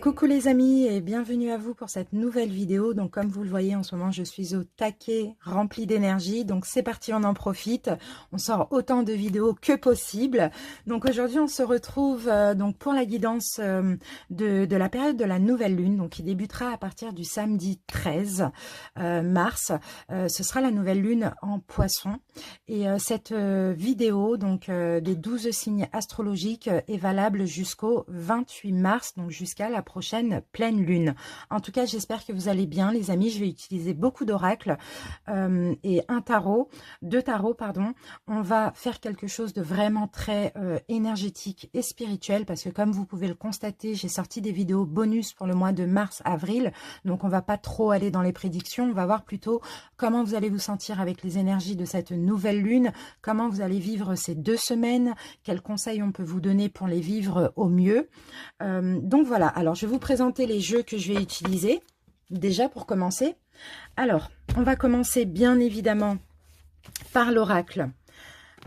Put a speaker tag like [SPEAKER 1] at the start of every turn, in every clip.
[SPEAKER 1] Coucou les amis et bienvenue à vous pour cette nouvelle vidéo. Donc comme vous le voyez en ce moment je suis au taquet rempli d'énergie. Donc c'est parti, on en profite. On sort autant de vidéos que possible. Donc aujourd'hui on se retrouve donc pour la guidance de la période de la nouvelle lune. Donc qui débutera à partir du samedi 13 mars. Ce sera la nouvelle lune en poisson. Et cette vidéo donc des 12 signes astrologiques est valable jusqu'au 28 mars. Donc jusqu'à la prochaine pleine lune. En tout cas, j'espère que vous allez bien, les amis. Je vais utiliser beaucoup d'oracles et deux tarots, pardon. On va faire quelque chose de vraiment très énergétique et spirituel parce que comme vous pouvez le constater, j'ai sorti des vidéos bonus pour le mois de mars-avril. Donc, on va pas trop aller dans les prédictions. On va voir plutôt comment vous allez vous sentir avec les énergies de cette nouvelle lune, comment vous allez vivre ces 2 semaines, quels conseils on peut vous donner pour les vivre au mieux. Donc voilà, alors je vais vous présenter les jeux que je vais utiliser, déjà pour commencer. Alors, on va commencer bien évidemment par l'oracle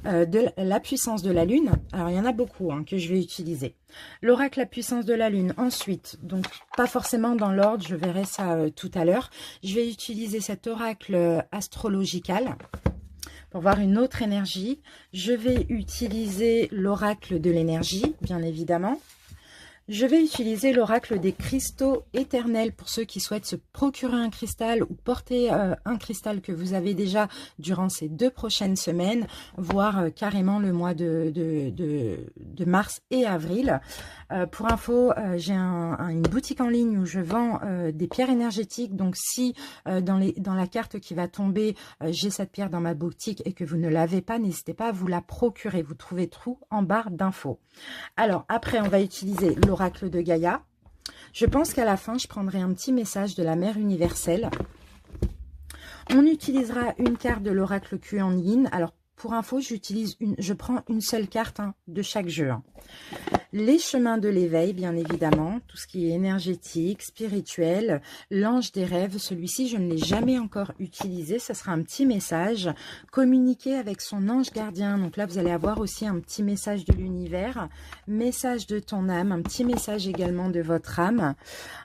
[SPEAKER 1] de la puissance de la lune. Alors, il y en a beaucoup que je vais utiliser. L'oracle la puissance de la lune. Ensuite, donc pas forcément dans l'ordre, je verrai ça tout à l'heure. Je vais utiliser cet oracle astrological pour voir une autre énergie. Je vais utiliser l'oracle de l'énergie, bien évidemment. Je vais utiliser l'oracle des cristaux éternels pour ceux qui souhaitent se procurer un cristal ou porter un cristal que vous avez déjà durant ces 2 prochaines semaines, voire carrément le mois de mars et avril. Pour info, j'ai une boutique en ligne où je vends des pierres énergétiques. Donc si dans la carte qui va tomber, j'ai cette pierre dans ma boutique et que vous ne l'avez pas, n'hésitez pas à vous la procurer. Vous trouvez tout en barre d'infos. Alors, après, on va utiliser l'oracle de Gaïa. Je pense qu'à la fin, je prendrai un petit message de la mère universelle. On utilisera une carte de l'oracle Kuan Yin. Alors, pour info, je prends une seule carte de chaque jeu. Les chemins de l'éveil, bien évidemment, tout ce qui est énergétique, spirituel, l'ange des rêves, celui-ci, je ne l'ai jamais encore utilisé, ça sera un petit message, communiquer avec son ange gardien, donc là, vous allez avoir aussi un petit message de l'univers, message de ton âme, un petit message également de votre âme.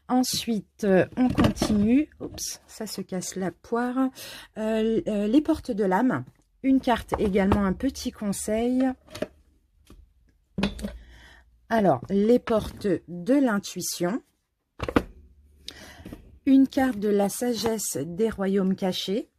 [SPEAKER 1] Ensuite, on continue, oups, ça se casse la poire, les portes de l'âme, une carte également, un petit conseil. Alors, les portes de l'intuition, une carte de la sagesse des royaumes cachés.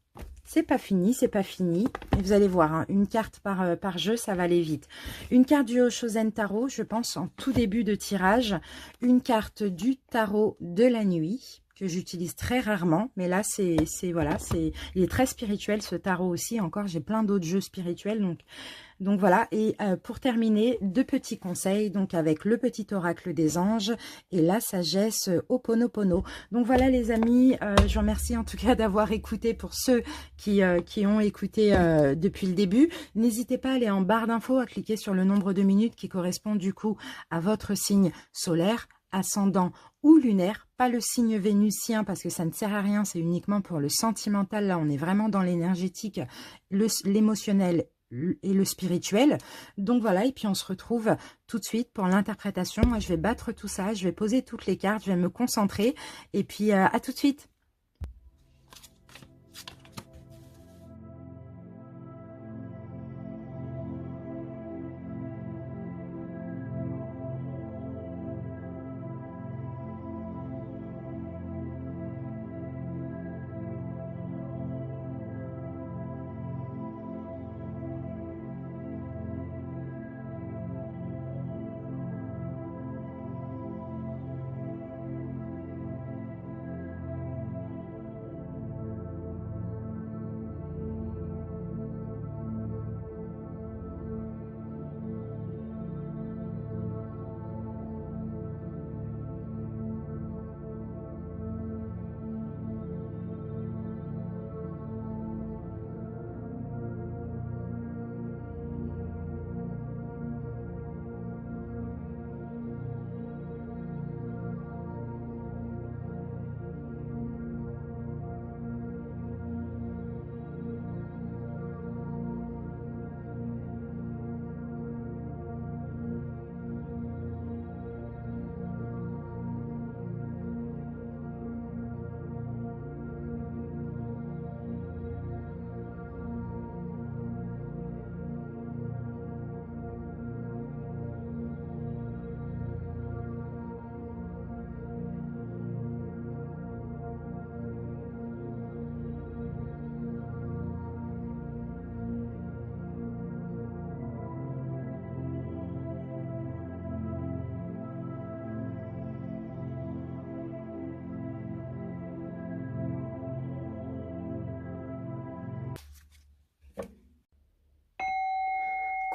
[SPEAKER 1] C'est pas fini, c'est pas fini. Et vous allez voir, une carte par jeu, ça va aller vite. Une carte du Oshozen Tarot, je pense en tout début de tirage. Une carte du tarot de la nuit, que j'utilise très rarement. Mais là, voilà, il est très spirituel ce tarot aussi. Encore, j'ai plein d'autres jeux spirituels, donc voilà, et pour terminer, 2 petits conseils, donc avec le petit oracle des anges et la sagesse Ho'oponopono. Donc voilà les amis, je vous remercie en tout cas d'avoir écouté pour ceux qui ont écouté depuis le début. N'hésitez pas à aller en barre d'infos, à cliquer sur le nombre de minutes qui correspond du coup à votre signe solaire, ascendant ou lunaire, pas le signe vénusien parce que ça ne sert à rien, c'est uniquement pour le sentimental. Là, on est vraiment dans l'énergétique, l'émotionnel et le spirituel. Donc voilà, et puis on se retrouve tout de suite pour l'interprétation. Moi, je vais battre tout ça, je vais poser toutes les cartes, je vais me concentrer, et puis à tout de suite.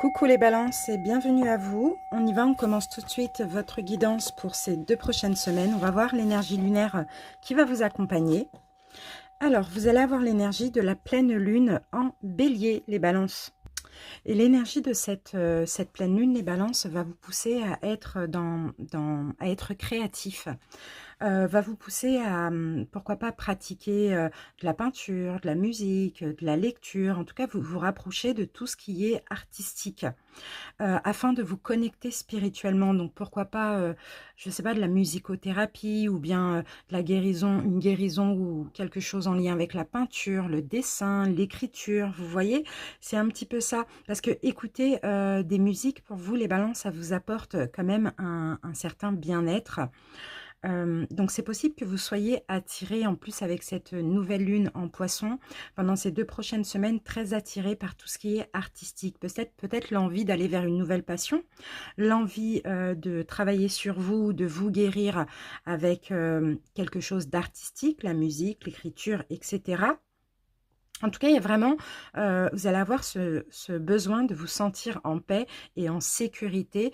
[SPEAKER 1] Coucou les balances et bienvenue à vous. On y va, on commence tout de suite votre guidance pour ces 2 prochaines semaines. On va voir l'énergie lunaire qui va vous accompagner. Alors, vous allez avoir l'énergie de la pleine lune en bélier, les balances. Et l'énergie de cette pleine lune, les balances, va vous pousser à être, à être créatif. Va vous pousser à, pourquoi pas, pratiquer de la peinture, de la musique, de la lecture, en tout cas, vous rapprocher de tout ce qui est artistique, afin de vous connecter spirituellement. Donc, pourquoi pas, je ne sais pas, de la musicothérapie ou bien de la guérison, une guérison ou quelque chose en lien avec la peinture, le dessin, l'écriture, vous voyez, c'est un petit peu ça. Parce que écouter des musiques, pour vous, les balances, ça vous apporte quand même un certain bien-être. Donc c'est possible que vous soyez attiré, en plus avec cette nouvelle lune en poisson, pendant ces 2 prochaines semaines, très attiré par tout ce qui est artistique. Peut-être l'envie d'aller vers une nouvelle passion, l'envie de travailler sur vous, de vous guérir avec quelque chose d'artistique, la musique, l'écriture, etc. En tout cas, il y a vraiment, vous allez avoir ce besoin de vous sentir en paix et en sécurité,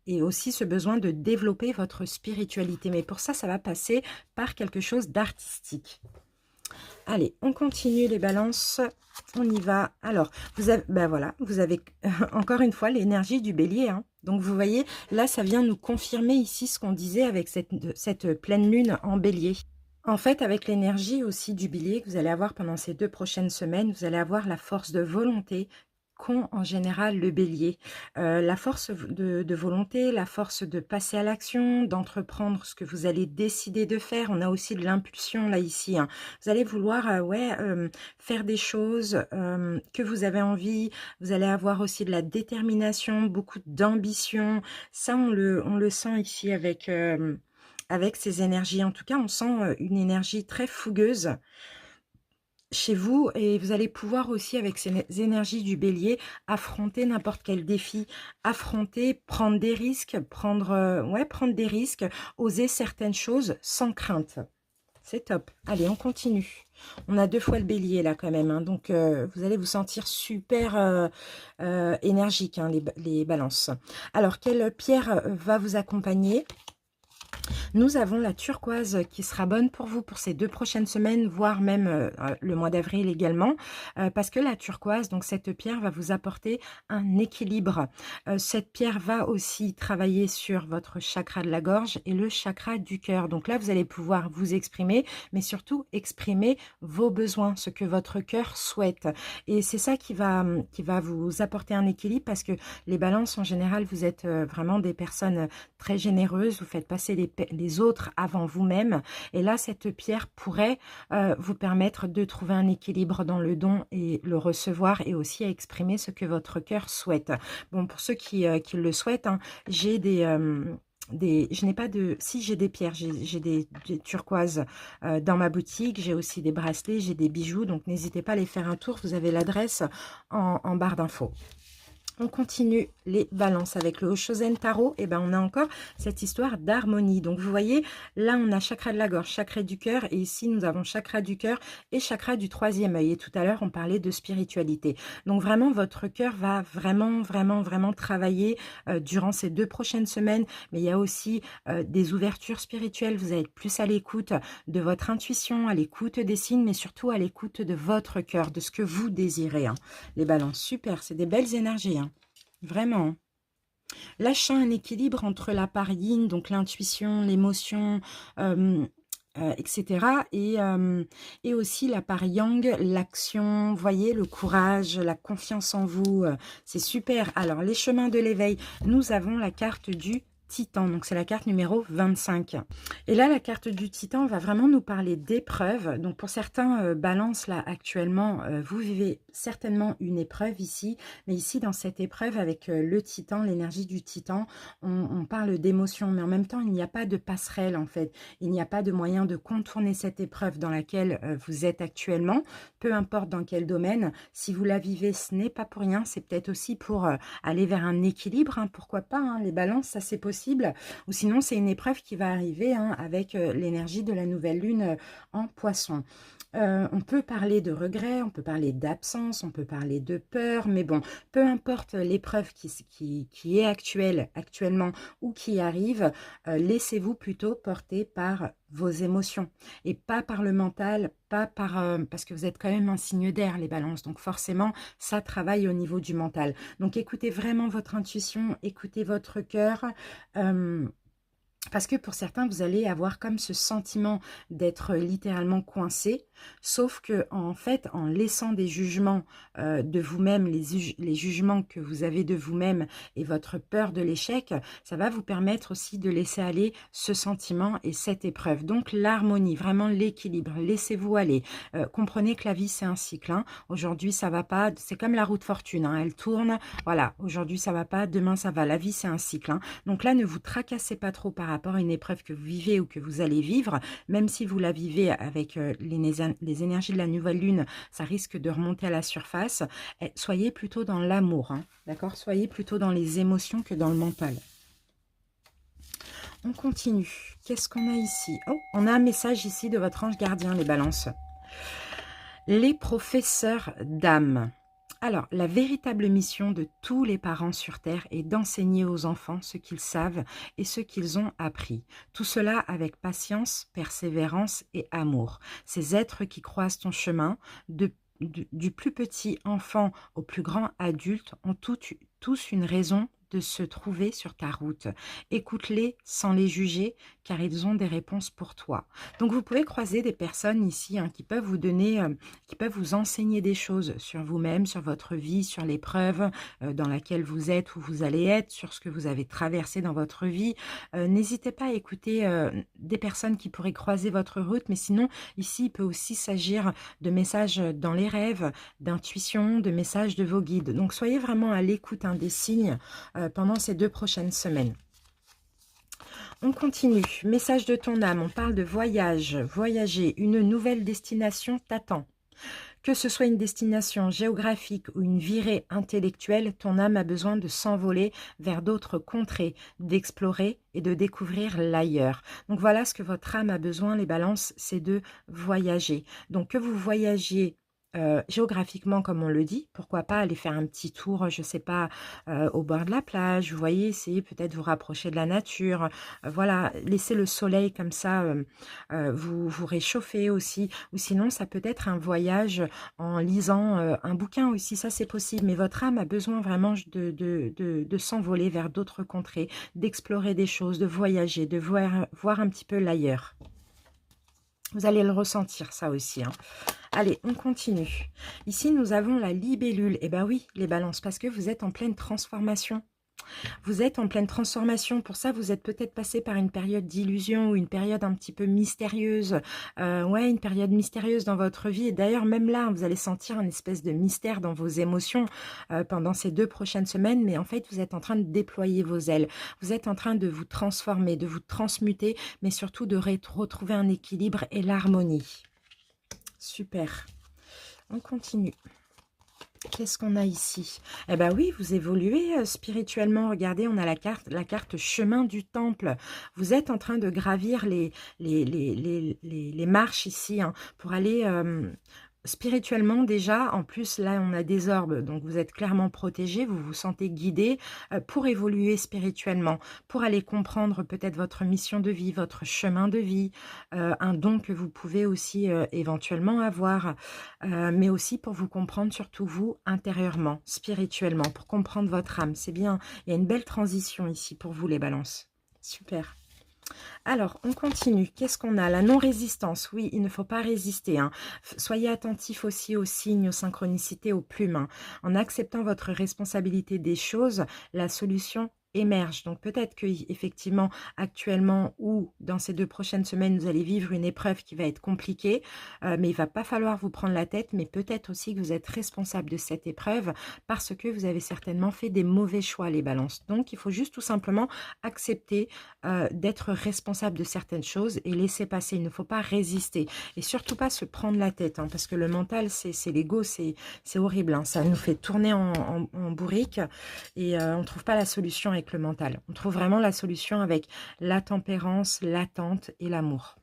[SPEAKER 1] et aussi ce besoin de développer votre spiritualité. Mais pour ça, ça va passer par quelque chose d'artistique. Allez, on continue les balances, on y va. Alors, vous avez, ben voilà, vous avez encore une fois l'énergie du bélier, hein. Donc, vous voyez, là, ça vient nous confirmer ici ce qu'on disait avec cette pleine lune en bélier. En fait, avec l'énergie aussi du bélier que vous allez avoir pendant ces 2 prochaines semaines, vous allez avoir la force de volonté qu'ont en général le bélier. La force de volonté, la force de passer à l'action, d'entreprendre ce que vous allez décider de faire. On a aussi de l'impulsion là ici, hein. Vous allez vouloir faire des choses que vous avez envie. Vous allez avoir aussi de la détermination, beaucoup d'ambition. Ça, on le sent ici avec ces énergies. En tout cas, on sent une énergie très fougueuse chez vous, et vous allez pouvoir aussi, avec ces énergies du bélier, affronter n'importe quel défi, prendre des risques, prendre des risques, oser certaines choses sans crainte. C'est top. Allez, on continue. On a 2 fois le bélier là quand même, hein, donc vous allez vous sentir super énergique, hein, les balances. Alors, quelle pierre va vous accompagner ? Nous avons la turquoise qui sera bonne pour vous pour ces 2 prochaines semaines, voire même le mois d'avril également, parce que la turquoise, donc cette pierre, va vous apporter un équilibre. Cette pierre va aussi travailler sur votre chakra de la gorge et le chakra du cœur. Donc là, vous allez pouvoir vous exprimer, mais surtout exprimer vos besoins, ce que votre cœur souhaite. Et c'est ça qui va vous apporter un équilibre, parce que les balances, en général, vous êtes vraiment des personnes très généreuses, vous faites passer les autres avant vous-même, et là cette pierre pourrait vous permettre de trouver un équilibre dans le don et le recevoir, et aussi à exprimer ce que votre cœur souhaite. Bon, pour ceux qui le souhaitent, hein, j'ai je n'ai pas de... Si, j'ai des pierres, j'ai des turquoises dans ma boutique, j'ai aussi des bracelets, j'ai des bijoux, donc n'hésitez pas à aller faire un tour, vous avez l'adresse en barre d'infos. On continue les balances avec le Oshozen Tarot. Et ben on a encore cette histoire d'harmonie. Donc vous voyez, là on a chakra de la gorge, chakra du cœur, et ici nous avons chakra du cœur et chakra du 3e œil. Et tout à l'heure on parlait de spiritualité. Donc vraiment votre cœur va vraiment travailler durant ces 2 prochaines semaines. Mais il y a aussi des ouvertures spirituelles. Vous allez être plus à l'écoute de votre intuition, à l'écoute des signes, mais surtout à l'écoute de votre cœur, de ce que vous désirez, hein. Les balances, super, c'est des belles énergies, hein. Vraiment. Lâchez un équilibre entre la part yin, donc l'intuition, l'émotion, etc. Et aussi la part yang, l'action, voyez, le courage, la confiance en vous. C'est super. Alors, les chemins de l'éveil, nous avons la carte du Titan, donc c'est la carte numéro 25. Et là, la carte du Titan va vraiment nous parler d'épreuves. Donc pour certains balances, là, actuellement, vous vivez certainement une épreuve ici. Mais ici, dans cette épreuve, avec le Titan, l'énergie du Titan, on parle d'émotion. Mais en même temps, il n'y a pas de passerelle, en fait. Il n'y a pas de moyen de contourner cette épreuve dans laquelle vous êtes actuellement. Peu importe dans quel domaine. Si vous la vivez, ce n'est pas pour rien. C'est peut-être aussi pour aller vers un équilibre, hein, pourquoi pas, hein, les balances, ça c'est possible. Ou sinon, c'est une épreuve qui va arriver, hein, avec l'énergie de la nouvelle lune en poisson. On peut parler de regret, on peut parler d'absence, on peut parler de peur, mais bon, peu importe l'épreuve qui est actuellement ou qui arrive, laissez-vous plutôt porter par vos émotions et pas par le mental, pas par parce que vous êtes quand même un signe d'air, les balances, donc forcément ça travaille au niveau du mental. Donc écoutez vraiment votre intuition, écoutez votre cœur. Parce que pour certains, vous allez avoir comme ce sentiment d'être littéralement coincé, sauf que en fait, en laissant des jugements de vous-même, les jugements que vous avez de vous-même et votre peur de l'échec, ça va vous permettre aussi de laisser aller ce sentiment et cette épreuve. Donc l'harmonie, vraiment l'équilibre, laissez-vous aller. Comprenez que la vie, c'est un cycle. Hein. Aujourd'hui, ça va pas, c'est comme la roue de fortune, hein. Elle tourne. Voilà, aujourd'hui, ça va pas, demain, ça va. La vie, c'est un cycle. Hein. Donc là, ne vous tracassez pas trop par rapport à une épreuve que vous vivez ou que vous allez vivre, même si vous la vivez avec les énergies de la nouvelle lune, ça risque de remonter à la surface. Soyez plutôt dans l'amour, hein, d'accord? Soyez plutôt dans les émotions que dans le mental. On continue. Qu'est-ce qu'on a ici? Oh, on a un message ici de votre ange gardien, les balances. Les professeurs d'âme. Alors, la véritable mission de tous les parents sur Terre est d'enseigner aux enfants ce qu'ils savent et ce qu'ils ont appris. Tout cela avec patience, persévérance et amour. Ces êtres qui croisent ton chemin, du plus petit enfant au plus grand adulte, ont tous une raison de se trouver sur ta route. Écoute-les sans les juger, car ils ont des réponses pour toi. Donc, vous pouvez croiser des personnes ici hein, qui peuvent vous donner, qui peuvent vous enseigner des choses sur vous-même, sur votre vie, sur l'épreuve dans laquelle vous êtes ou vous allez être, sur ce que vous avez traversé dans votre vie. N'hésitez pas à écouter des personnes qui pourraient croiser votre route, mais sinon, ici, il peut aussi s'agir de messages dans les rêves, d'intuition, de messages de vos guides. Donc, soyez vraiment à l'écoute hein, des signes pendant ces 2 prochaines semaines. On continue. Message de ton âme. On parle de voyage. Voyager. Une nouvelle destination t'attend. Que ce soit une destination géographique ou une virée intellectuelle, ton âme a besoin de s'envoler vers d'autres contrées, d'explorer et de découvrir l'ailleurs. Donc voilà ce que votre âme a besoin, les balances, c'est de voyager. Donc que vous voyagiez géographiquement, comme on le dit, pourquoi pas aller faire un petit tour, je ne sais pas, au bord de la plage, vous voyez, essayez peut-être vous rapprocher de la nature, voilà, laissez le soleil comme ça vous réchauffer aussi, ou sinon ça peut être un voyage en lisant un bouquin aussi, ça c'est possible, mais votre âme a besoin vraiment de s'envoler vers d'autres contrées, d'explorer des choses, de voyager, de voir un petit peu l'ailleurs. Vous allez le ressentir, ça aussi. Hein. Allez, on continue. Ici, nous avons la libellule. Eh bien oui, les balances, parce que vous êtes en pleine transformation. Vous êtes en pleine transformation. Pour ça, vous êtes peut-être passé par une période d'illusion ou une période un petit peu mystérieuse. Ouais, une période mystérieuse dans votre vie. Et d'ailleurs, même là, vous allez sentir une espèce de mystère dans vos émotions pendant ces 2 prochaines semaines. Mais en fait, vous êtes en train de déployer vos ailes. Vous êtes en train de vous transformer, de vous transmuter, mais surtout de retrouver un équilibre et l'harmonie. Super. On continue. Qu'est-ce qu'on a ici? Eh bien oui, vous évoluez spirituellement. Regardez, on a la carte chemin du temple. Vous êtes en train de gravir les marches ici hein, pour aller spirituellement déjà. En plus, là, on a des orbes, donc vous êtes clairement protégé, vous vous sentez guidé pour évoluer spirituellement, pour aller comprendre peut-être votre mission de vie, votre chemin de vie, un don que vous pouvez aussi éventuellement avoir, mais aussi pour vous comprendre, surtout vous, intérieurement, spirituellement, pour comprendre votre âme. C'est bien, il y a une belle transition ici pour vous, les balances. Super. Alors, on continue. Qu'est-ce qu'on a? La non-résistance. Oui, il ne faut pas résister. Hein. Soyez attentifs aussi aux signes, aux synchronicités, aux plumes. Hein. En acceptant votre responsabilité des choses, la solution émerge. Donc peut-être que effectivement actuellement ou dans ces 2 prochaines semaines vous allez vivre une épreuve qui va être compliquée mais il va pas falloir vous prendre la tête, mais peut-être aussi que vous êtes responsable de cette épreuve parce que vous avez certainement fait des mauvais choix, les balances. Donc il faut juste tout simplement accepter d'être responsable de certaines choses et laisser passer. Il ne faut pas résister et surtout pas se prendre la tête hein, parce que le mental c'est l'ego, c'est horrible hein. Ça nous fait tourner en bourrique et on ne trouve pas la solution avec le mental. On trouve vraiment la solution avec la tempérance, l'attente et l'amour.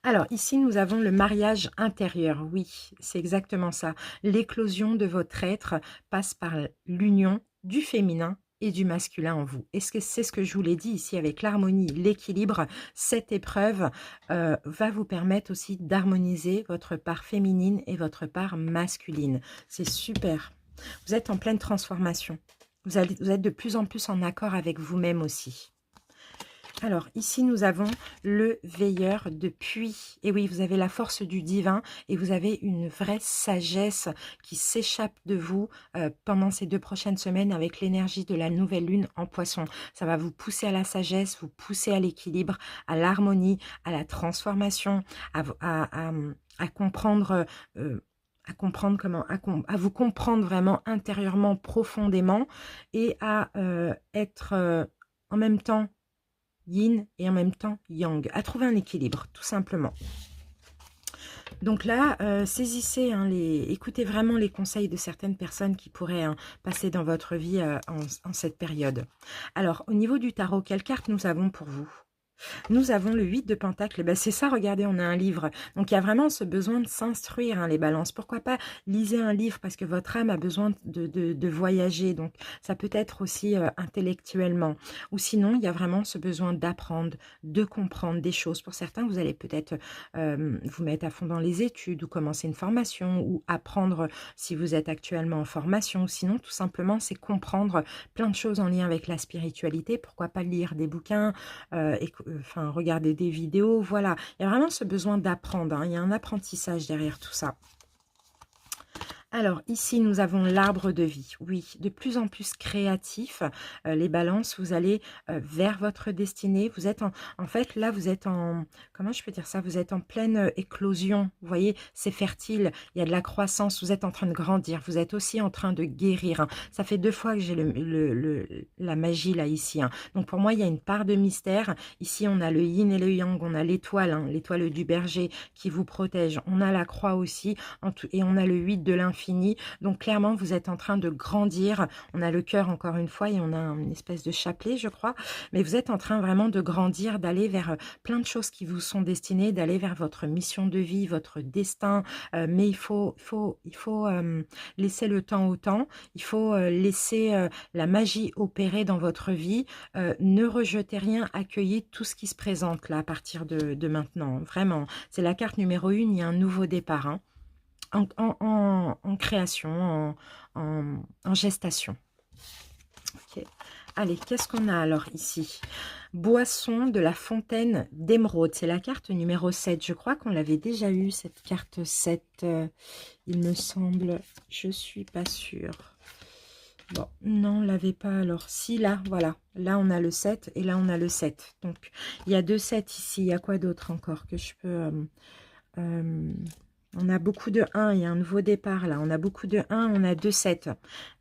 [SPEAKER 1] Alors, ici, nous avons le mariage intérieur. Oui, c'est exactement ça. L'éclosion de votre être passe par l'union du féminin et du masculin en vous. Et c'est ce que je vous l'ai dit ici avec l'harmonie, l'équilibre. Cette épreuve va vous permettre aussi d'harmoniser votre part féminine et votre part masculine. C'est super. Vous êtes en pleine transformation. Vous êtes de plus en plus en accord avec vous-même aussi. Alors, ici, nous avons le veilleur de puits. Et oui, vous avez la force du divin et vous avez une vraie sagesse qui s'échappe de vous pendant ces 2 prochaines semaines avec l'énergie de la nouvelle lune en poisson. Ça va vous pousser à la sagesse, vous pousser à l'équilibre, à l'harmonie, à la transformation, à comprendre... à vous comprendre vraiment intérieurement, profondément et à être en même temps yin et en même temps yang, à trouver un équilibre, tout simplement. Donc là, saisissez, écoutez vraiment les conseils de certaines personnes qui pourraient passer dans votre vie en cette période. Alors, au niveau du tarot, quelle carte nous avons pour vous? Nous avons le 8 de Pentacle. Ben, c'est ça, regardez, on a un livre. Donc, il y a vraiment ce besoin de s'instruire, hein, les balances. Pourquoi pas lisez un livre parce que votre âme a besoin de voyager. Donc, ça peut être aussi intellectuellement. Ou sinon, il y a vraiment ce besoin d'apprendre, de comprendre des choses. Pour certains, vous allez peut-être vous mettre à fond dans les études ou commencer une formation ou apprendre si vous êtes actuellement en formation. Ou sinon, tout simplement, c'est comprendre plein de choses en lien avec la spiritualité. Pourquoi pas lire des bouquins, enfin, regarder des vidéos, voilà. Il y a vraiment ce besoin d'apprendre, hein. Il y a un apprentissage derrière tout ça. Alors, ici, nous avons l'arbre de vie. Oui, de plus en plus créatif. Les balances, vous allez vers votre destinée. Vous êtes en fait, là, vous êtes en... Comment je peux dire ça? Vous êtes en pleine éclosion. Vous voyez, c'est fertile. Il y a de la croissance. Vous êtes en train de grandir. Vous êtes aussi en train de guérir, hein. Ça fait 2 fois que j'ai la magie, là, ici, hein. Donc, pour moi, il y a une part de mystère. Ici, on a le yin et le yang. On a l'étoile, hein, l'étoile du berger qui vous protège. On a la croix aussi. Et on a le 8 de l'infini. Donc clairement, vous êtes en train de grandir. On a le cœur encore une fois et on a une espèce de chapelet, je crois. Mais vous êtes en train vraiment de grandir, d'aller vers plein de choses qui vous sont destinées, d'aller vers votre mission de vie, votre destin. Mais il faut laisser le temps au temps. Il faut laisser la magie opérer dans votre vie. Ne rejetez rien, accueillez tout ce qui se présente là à partir de maintenant. Vraiment, c'est la carte numéro 1, il y a un nouveau départ, hein. En création, en gestation. Okay. Allez, qu'est-ce qu'on a alors ici? Boisson de la fontaine d'émeraude. C'est la carte numéro 7. Je crois qu'on l'avait déjà eu, cette carte 7. Il me semble. Je suis pas sûre. Bon, non, on l'avait pas. Alors, si, là, voilà. Là, on a le 7 et là, on a le 7. Donc, il y a 2 7 ici. Il y a quoi d'autre encore que je peux... on a beaucoup de 1, il y a un nouveau départ là, on a beaucoup de 1, on a 2 7.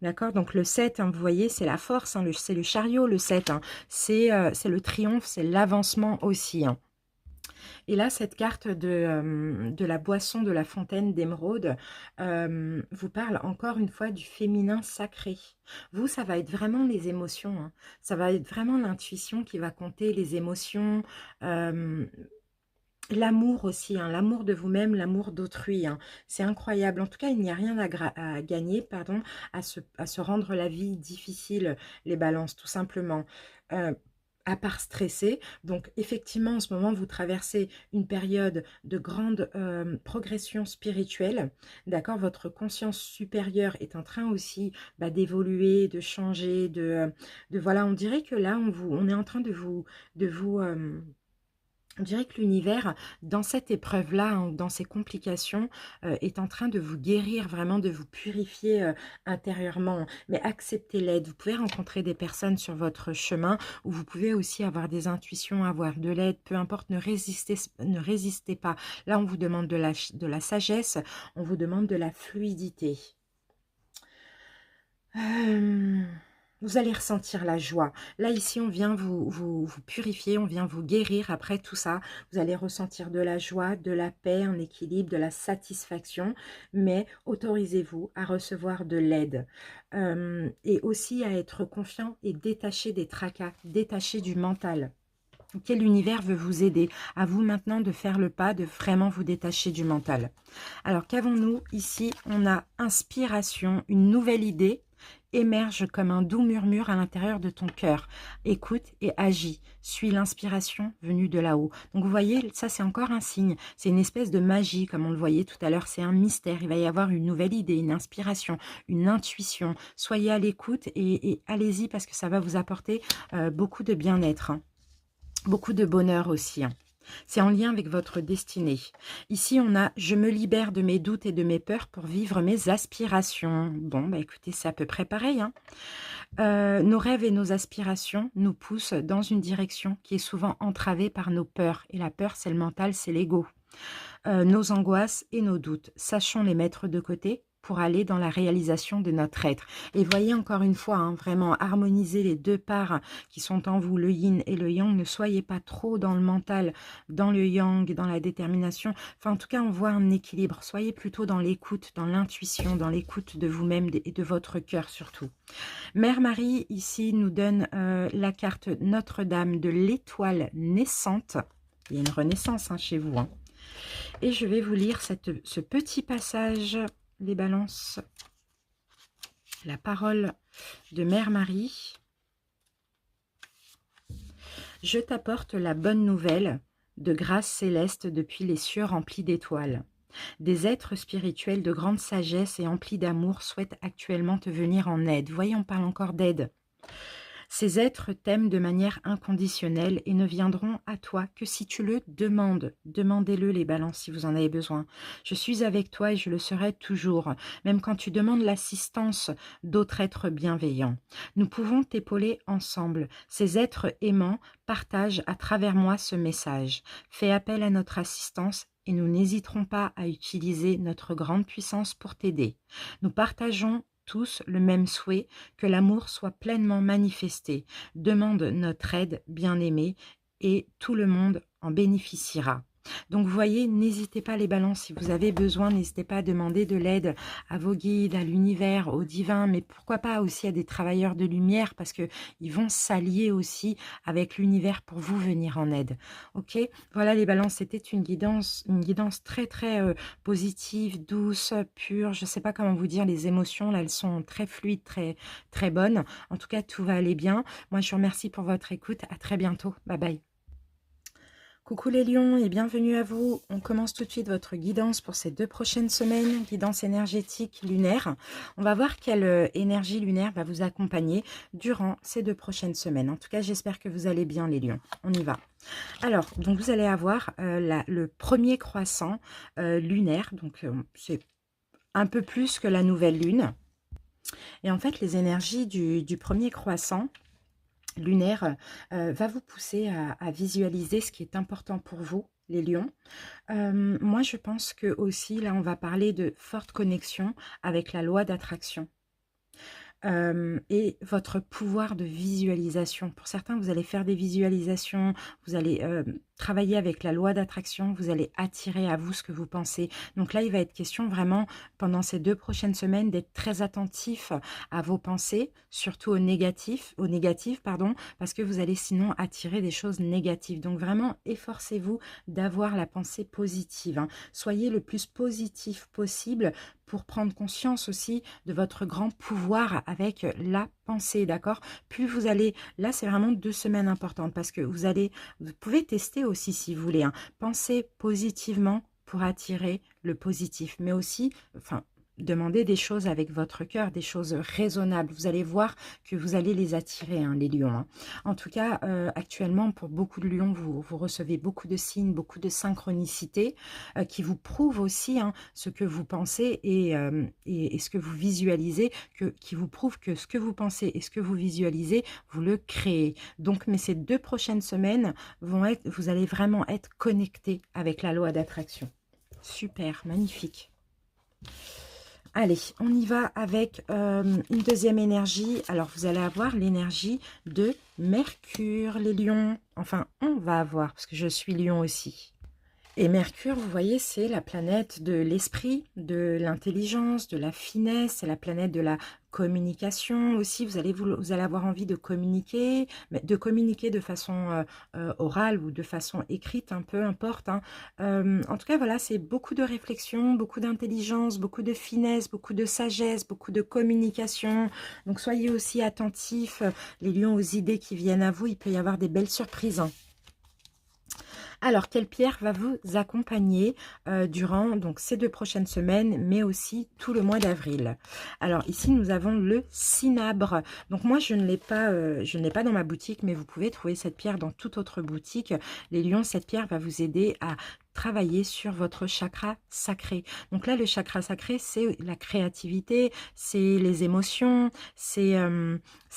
[SPEAKER 1] D'accord? Donc le 7, hein, vous voyez, c'est la force, hein, c'est le chariot le 7. Hein. C'est le triomphe, c'est l'avancement aussi. Hein. Et là, cette carte de la boisson de la fontaine d'émeraude vous parle encore une fois du féminin sacré. Vous, ça va être vraiment les émotions. Hein. Ça va être vraiment l'intuition qui va compter, les émotions. L'amour aussi, hein, l'amour de vous-même, l'amour d'autrui, hein, c'est incroyable. En tout cas, il n'y a rien à gagner, pardon, à se rendre la vie difficile, les balances, tout simplement. À part stresser. Donc, effectivement, en ce moment, vous traversez une période de grande progression spirituelle. D'accord? Votre conscience supérieure est en train aussi d'évoluer, de changer, voilà, on dirait que là, on est en train de vous on dirait que l'univers, dans cette épreuve-là, hein, dans ces complications, est en train de vous guérir, vraiment de vous purifier intérieurement. Mais acceptez l'aide. Vous pouvez rencontrer des personnes sur votre chemin ou vous pouvez aussi avoir des intuitions, avoir de l'aide. Peu importe, ne résistez pas. Là, on vous demande de la sagesse, on vous demande de la fluidité. Vous allez ressentir la joie. Là, ici, on vient vous purifier, on vient vous guérir. Après tout ça, vous allez ressentir de la joie, de la paix, un équilibre, de la satisfaction. Mais autorisez-vous à recevoir de l'aide. Et aussi à être confiant et détaché des tracas, détaché du mental. Ok, l'univers veut vous aider. À vous maintenant de faire le pas, de vraiment vous détacher du mental. Alors, qu'avons-nous ici? On a inspiration, une nouvelle idée émerge comme un doux murmure à l'intérieur de ton cœur. Écoute et agis. Suis l'inspiration venue de là-haut. Donc, vous voyez, ça, c'est encore un signe. C'est une espèce de magie, comme on le voyait tout à l'heure. C'est un mystère. Il va y avoir une nouvelle idée, une inspiration, une intuition. Soyez à l'écoute et allez-y parce que ça va vous apporter beaucoup de bien-être. Beaucoup de bonheur aussi. C'est en lien avec votre destinée. Ici, on a « Je me libère de mes doutes et de mes peurs pour vivre mes aspirations ». Bon, bah écoutez, c'est à peu près pareil. Nos rêves et nos aspirations nous poussent dans une direction qui est souvent entravée par nos peurs. Et la peur, c'est le mental, c'est l'ego. Nos angoisses et nos doutes. Sachons les mettre de côté pour aller dans la réalisation de notre être. Et voyez encore une fois, hein, vraiment harmoniser les deux parts qui sont en vous, le yin et le yang. Ne soyez pas trop dans le mental, dans le yang, dans la détermination. Enfin, en tout cas, on voit un équilibre. Soyez plutôt dans l'écoute, dans l'intuition, dans l'écoute de vous-même et de votre cœur surtout. Mère Marie, ici, nous donne la carte Notre-Dame de l'étoile naissante. Il y a une renaissance chez vous. Et je vais vous lire ce petit passage, les balances, la parole de Mère Marie. Je t'apporte la bonne nouvelle de grâce céleste depuis les cieux remplis d'étoiles. Des êtres spirituels de grande sagesse et emplis d'amour souhaitent actuellement te venir en aide. Voyez, on parle encore d'aide. Ces êtres t'aiment de manière inconditionnelle et ne viendront à toi que si tu le demandes. Demandez-le les balances si vous en avez besoin. Je suis avec toi et je le serai toujours, même quand tu demandes l'assistance d'autres êtres bienveillants. Nous pouvons t'épauler ensemble. Ces êtres aimants partagent à travers moi ce message. Fais appel à notre assistance et nous n'hésiterons pas à utiliser notre grande puissance pour t'aider. Nous partageons tous le même souhait, que l'amour soit pleinement manifesté. Demande notre aide, bien-aimée, et tout le monde en bénéficiera. Donc, vous voyez, n'hésitez pas les balances, si vous avez besoin, n'hésitez pas à demander de l'aide à vos guides, à l'univers, au divin, mais pourquoi pas aussi à des travailleurs de lumière, parce qu'ils vont s'allier aussi avec l'univers pour vous venir en aide. Ok, voilà les balances, c'était une guidance très très positive, douce, pure, je ne sais pas comment vous dire, les émotions, là, elles sont très fluides, très, très bonnes. En tout cas, tout va aller bien. Moi, je vous remercie pour votre écoute. À très bientôt. Bye bye. Coucou les lions et bienvenue à vous. On commence tout de suite votre guidance pour ces 2 prochaines semaines, guidance énergétique lunaire. On va voir quelle énergie lunaire va vous accompagner durant ces 2 prochaines semaines. En tout cas, j'espère que vous allez bien les lions. On y va. Alors, donc vous allez avoir le premier croissant lunaire. Donc, c'est un peu plus que la nouvelle lune. Et en fait, les énergies du premier croissant lunaire va vous pousser à visualiser ce qui est important pour vous, les lions. Moi, je pense que aussi, là, on va parler de forte connexion avec la loi d'attraction. Et votre pouvoir de visualisation. Pour certains, vous allez faire des visualisations, vous allez travailler avec la loi d'attraction, vous allez attirer à vous ce que vous pensez. Donc là, il va être question vraiment, pendant ces 2 prochaines semaines, d'être très attentif à vos pensées, surtout au négatif, parce que vous allez sinon attirer des choses négatives. Donc vraiment, efforcez-vous d'avoir la pensée positive. Soyez le plus positif possible pour prendre conscience aussi de votre grand pouvoir avec la pensée, d'accord? Plus vous allez, là c'est vraiment 2 semaines importantes parce que vous pouvez tester aussi si vous voulez, penser positivement pour attirer le positif, mais aussi, demandez des choses avec votre cœur, des choses raisonnables. Vous allez voir que vous allez les attirer, les lions. En tout cas, actuellement, pour beaucoup de lions, vous recevez beaucoup de signes, beaucoup de synchronicité qui vous prouvent aussi ce que vous pensez et ce que vous visualisez, qui vous prouvent que ce que vous pensez et ce que vous visualisez, vous le créez. Donc, mais ces 2 prochaines semaines, vous allez vraiment être connecté avec la loi d'attraction. Super, magnifique. Allez, on y va avec une deuxième énergie. Alors, vous allez avoir l'énergie de Mercure, les lions. Enfin, on va avoir, parce que je suis lion aussi. Et Mercure, vous voyez, c'est la planète de l'esprit, de l'intelligence, de la finesse, c'est la planète de la communication aussi, vous allez avoir envie de communiquer, mais de communiquer de façon orale ou de façon écrite, hein, peu importe. Hein. En tout cas, voilà, c'est beaucoup de réflexion, beaucoup d'intelligence, beaucoup de finesse, beaucoup de sagesse, beaucoup de communication. Donc, soyez aussi attentifs, les lions, aux idées qui viennent à vous. Il peut y avoir des belles surprises. Hein. Alors, quelle pierre va vous accompagner durant donc, ces 2 prochaines semaines, mais aussi tout le mois d'avril? Alors, ici, nous avons le cinabre. Donc, moi, je ne l'ai pas dans ma boutique, mais vous pouvez trouver cette pierre dans toute autre boutique. Les lions, cette pierre va vous aider à travailler sur votre chakra sacré. Donc là, le chakra sacré, c'est la créativité, c'est les émotions, c'est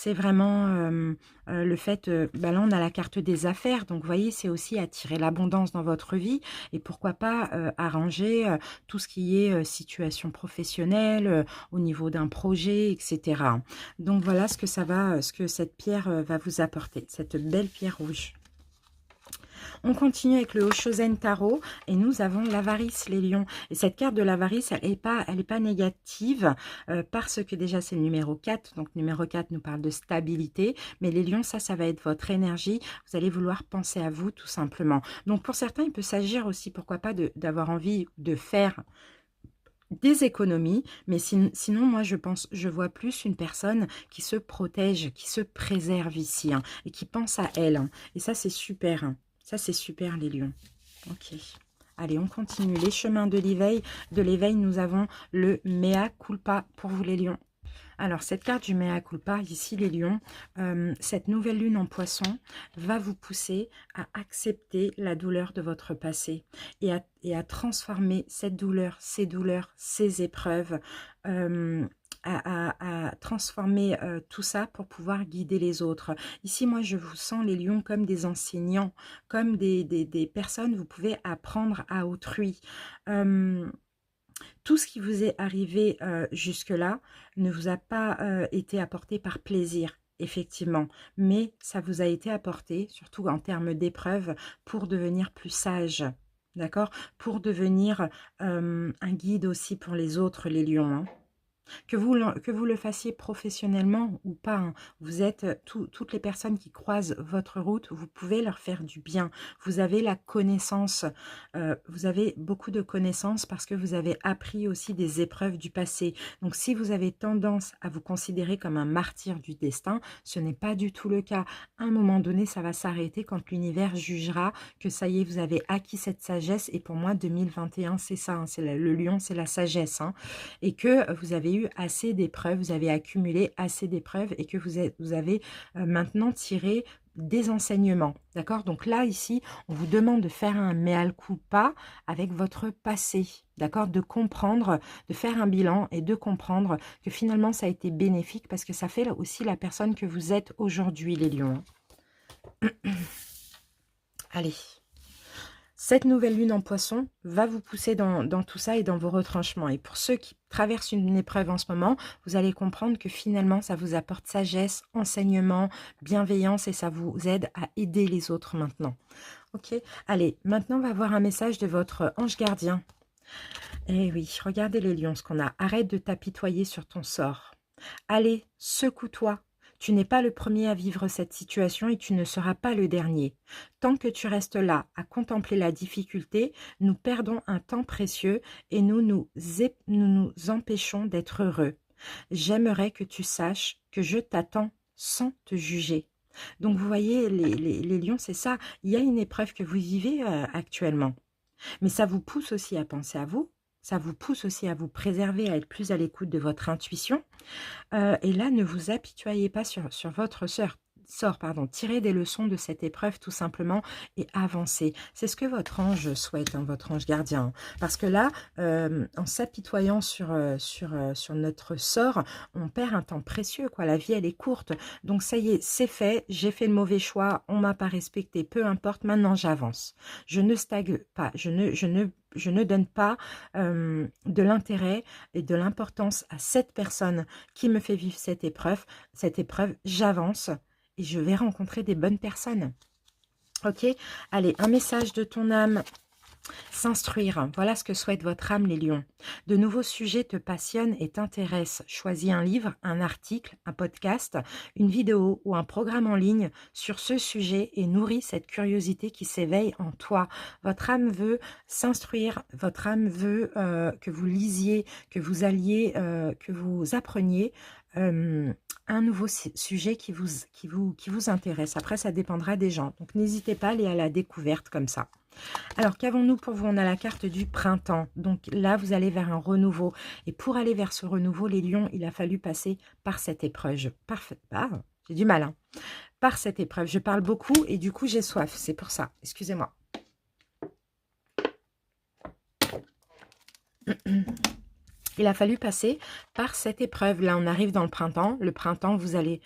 [SPEAKER 1] vraiment le fait, là on a la carte des affaires, donc vous voyez, c'est aussi attirer l'abondance dans votre vie et pourquoi pas arranger tout ce qui est situation professionnelle, au niveau d'un projet, etc. Donc voilà ce que cette pierre va vous apporter, cette belle pierre rouge. On continue avec le Oshozen Tarot et nous avons l'avarice, les lions. Et cette carte de l'avarice, elle est pas négative parce que déjà c'est le numéro 4. Donc numéro 4 nous parle de stabilité. Mais les lions, ça va être votre énergie. Vous allez vouloir penser à vous tout simplement. Donc pour certains, il peut s'agir aussi, pourquoi pas, d'avoir envie de faire des économies, mais sinon moi je vois plus une personne qui se protège, qui se préserve ici hein, et qui pense à elle. Hein. Et ça c'est super, hein. Ça c'est super les lions. Ok. Allez, on continue. Les chemins de l'éveil. De l'éveil, nous avons le mea culpa pour vous les lions. Alors, cette carte du mea culpa, ici les lions, cette nouvelle lune en poisson va vous pousser à accepter la douleur de votre passé et à transformer cette douleur, ces épreuves, à transformer tout ça pour pouvoir guider les autres. Ici, moi, je vous sens les lions comme des enseignants, comme des personnes, vous pouvez apprendre à autrui. Tout ce qui vous est arrivé jusque-là ne vous a pas été apporté par plaisir, effectivement, mais ça vous a été apporté, surtout en termes d'épreuves, pour devenir plus sage, d'accord? Pour devenir un guide aussi pour les autres, les lions, hein. Que vous le fassiez professionnellement ou pas, hein, vous êtes toutes les personnes qui croisent votre route, vous pouvez leur faire du bien. Vous avez la connaissance, vous avez beaucoup de connaissances parce que vous avez appris aussi des épreuves du passé. Donc si vous avez tendance à vous considérer comme un martyr du destin, ce n'est pas du tout le cas. À un moment donné, ça va s'arrêter quand l'univers jugera que ça y est, vous avez acquis cette sagesse. Et pour moi, 2021, c'est ça, hein, c'est le lion, c'est la sagesse. Hein, et que vous avez eu assez d'épreuves, vous avez accumulé assez d'épreuves et que vous avez maintenant tiré des enseignements, d'accord? Donc là, ici, on vous demande de faire un mea culpa avec votre passé, d'accord? De comprendre, de faire un bilan et de comprendre que finalement, ça a été bénéfique parce que ça fait aussi la personne que vous êtes aujourd'hui, les lions. Allez. Cette nouvelle lune en poisson va vous pousser dans tout ça et dans vos retranchements. Et pour ceux qui traversent une épreuve en ce moment, vous allez comprendre que finalement, ça vous apporte sagesse, enseignement, bienveillance et ça vous aide à aider les autres maintenant. Ok, allez, maintenant on va voir un message de votre ange gardien. Eh oui, regardez les lions, ce qu'on a. Arrête de t'apitoyer sur ton sort. Allez, secoue-toi. Tu n'es pas le premier à vivre cette situation et tu ne seras pas le dernier. Tant que tu restes là à contempler la difficulté, nous perdons un temps précieux et nous empêchons d'être heureux. J'aimerais que tu saches que je t'attends sans te juger. Donc vous voyez, les lions, c'est ça. Il y a une épreuve que vous vivez actuellement. Mais ça vous pousse aussi à penser à vous. Ça vous pousse aussi à vous préserver, à être plus à l'écoute de votre intuition. Et là, ne vous apitoyez pas sur votre sort, pardon. Tirez des leçons de cette épreuve tout simplement et avancez. C'est ce que votre ange souhaite, hein, votre ange gardien. Parce que là, en s'apitoyant sur notre sort, on perd un temps précieux, quoi. La vie, elle est courte. Donc ça y est, c'est fait. J'ai fait le mauvais choix. On m'a pas respecté. Peu importe. Maintenant, j'avance. Je ne stagne pas. Je ne donne pas de l'intérêt et de l'importance à cette personne qui me fait vivre cette épreuve. J'avance et je vais rencontrer des bonnes personnes. Ok, allez, un message de ton âme S'instruire, voilà ce que souhaite votre âme, les lions. De nouveaux sujets te passionnent et t'intéressent. Choisis un livre, un article, un podcast, une vidéo ou un programme en ligne sur ce sujet et nourris cette curiosité qui s'éveille en toi. Votre âme veut s'instruire, votre âme veut que vous lisiez, que vous alliez, que vous appreniez un nouveau sujet qui vous intéresse. Après, ça dépendra des gens. Donc, n'hésitez pas à aller à la découverte comme ça. Alors, qu'avons-nous pour vous? On a la carte du printemps. Donc là, vous allez vers un renouveau. Et pour aller vers ce renouveau, les lions, il a fallu passer par cette épreuve. Parfait. Ah, j'ai du mal, hein. Par cette épreuve. Je parle beaucoup et du coup, j'ai soif. C'est pour ça. Excusez-moi. Il a fallu passer par cette épreuve. Là, on arrive dans le printemps. Le printemps, vous allez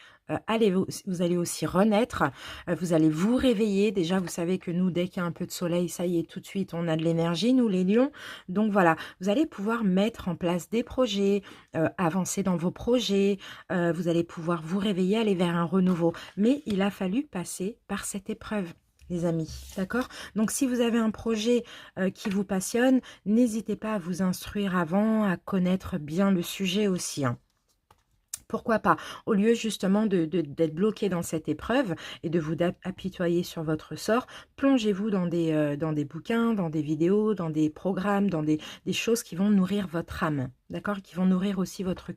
[SPEAKER 1] vous allez aussi renaître. Vous allez vous réveiller. Déjà, vous savez que nous, dès qu'il y a un peu de soleil, ça y est, tout de suite, on a de l'énergie, nous, les lions. Donc, voilà, vous allez pouvoir mettre en place des projets, avancer dans vos projets. Vous allez pouvoir vous réveiller, aller vers un renouveau. Mais il a fallu passer par cette épreuve, les amis, d'accord? Donc, si vous avez un projet qui vous passionne, n'hésitez pas à vous instruire avant, à connaître bien le sujet aussi, hein. Pourquoi pas? Au lieu justement d'être bloqué dans cette épreuve et de vous apitoyer sur votre sort, plongez-vous dans des bouquins, dans des vidéos, dans des programmes, dans des choses qui vont nourrir votre âme, d'accord? Qui vont nourrir aussi votre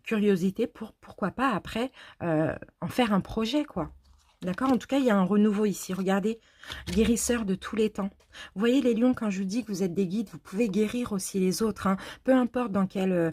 [SPEAKER 1] curiosité pour, pourquoi pas, après, en faire un projet, quoi. D'accord? En tout cas, il y a un renouveau ici. Regardez, guérisseur de tous les temps. Vous voyez les lions, quand je vous dis que vous êtes des guides, vous pouvez guérir aussi les autres, hein. Peu importe dans quel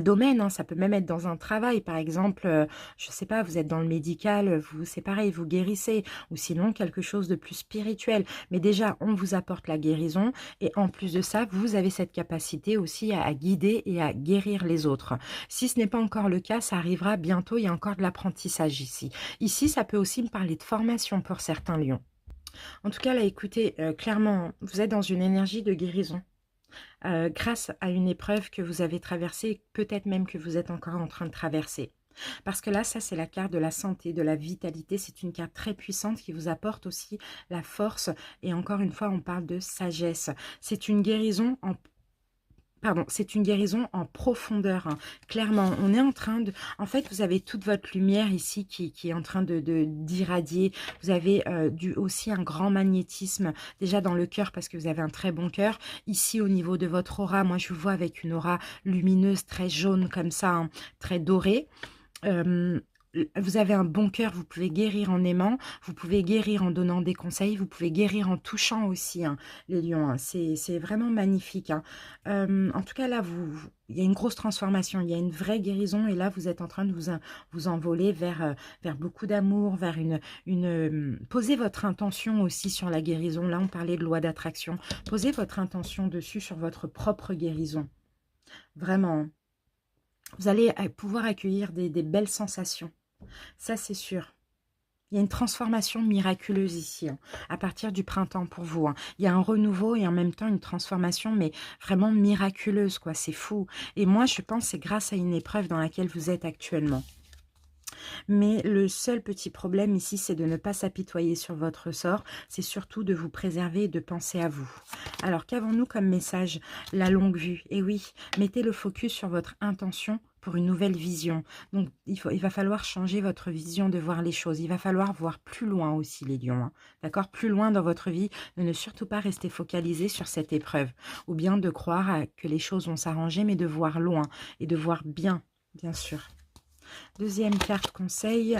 [SPEAKER 1] domaine, hein, ça peut même être dans un travail, par exemple, je ne sais pas, vous êtes dans le médical, c'est pareil, vous guérissez, ou sinon quelque chose de plus spirituel. Mais déjà, on vous apporte la guérison, et en plus de ça, vous avez cette capacité aussi à guider et à guérir les autres. Si ce n'est pas encore le cas, ça arrivera bientôt, il y a encore de l'apprentissage ici. Ici, ça peut aussi me parler de formation pour certains lions. En tout cas, là, écoutez, clairement, vous êtes dans une énergie de guérison. Grâce à une épreuve que vous avez traversée, peut-être même que vous êtes encore en train de traverser. Parce que là, ça, c'est la carte de la santé, de la vitalité. C'est une carte très puissante qui vous apporte aussi la force. Et encore une fois, on parle de sagesse. C'est une guérison en... Pardon, c'est une guérison en profondeur, hein. Clairement, on est en train de... En fait, vous avez toute votre lumière ici qui est en train d'irradier. Vous avez aussi un grand magnétisme déjà dans le cœur parce que vous avez un très bon cœur. Ici, au niveau de votre aura, moi, je vous vois avec une aura lumineuse, très jaune comme ça, hein, très dorée. Vous avez un bon cœur, vous pouvez guérir en aimant, vous pouvez guérir en donnant des conseils, vous pouvez guérir en touchant aussi, hein, les lions, hein. C'est vraiment magnifique, hein. En tout cas, là, il y a une grosse transformation, il y a une vraie guérison, et là, vous êtes en train de vous envoler vers beaucoup d'amour, vers posez votre intention aussi sur la guérison. Là, on parlait de loi d'attraction. Posez votre intention dessus, sur votre propre guérison. Vraiment, vous allez pouvoir accueillir des belles sensations. Ça, c'est sûr. Il y a une transformation miraculeuse ici, hein, à partir du printemps pour vous, hein. Il y a un renouveau et en même temps une transformation, mais vraiment miraculeuse, quoi. C'est fou. Et moi, je pense que c'est grâce à une épreuve dans laquelle vous êtes actuellement. Mais le seul petit problème ici, c'est de ne pas s'apitoyer sur votre sort. C'est surtout de vous préserver et de penser à vous. Alors, qu'avons-nous comme message? La longue vue. Et oui, mettez le focus sur votre intention pour une nouvelle vision. Donc, il va falloir changer votre vision de voir les choses. Il va falloir voir plus loin aussi, les lions, hein. D'accord? Plus loin dans votre vie, de ne surtout pas rester focalisé sur cette épreuve. Ou bien de croire que les choses vont s'arranger, mais de voir loin et de voir bien sûr. Deuxième carte conseil.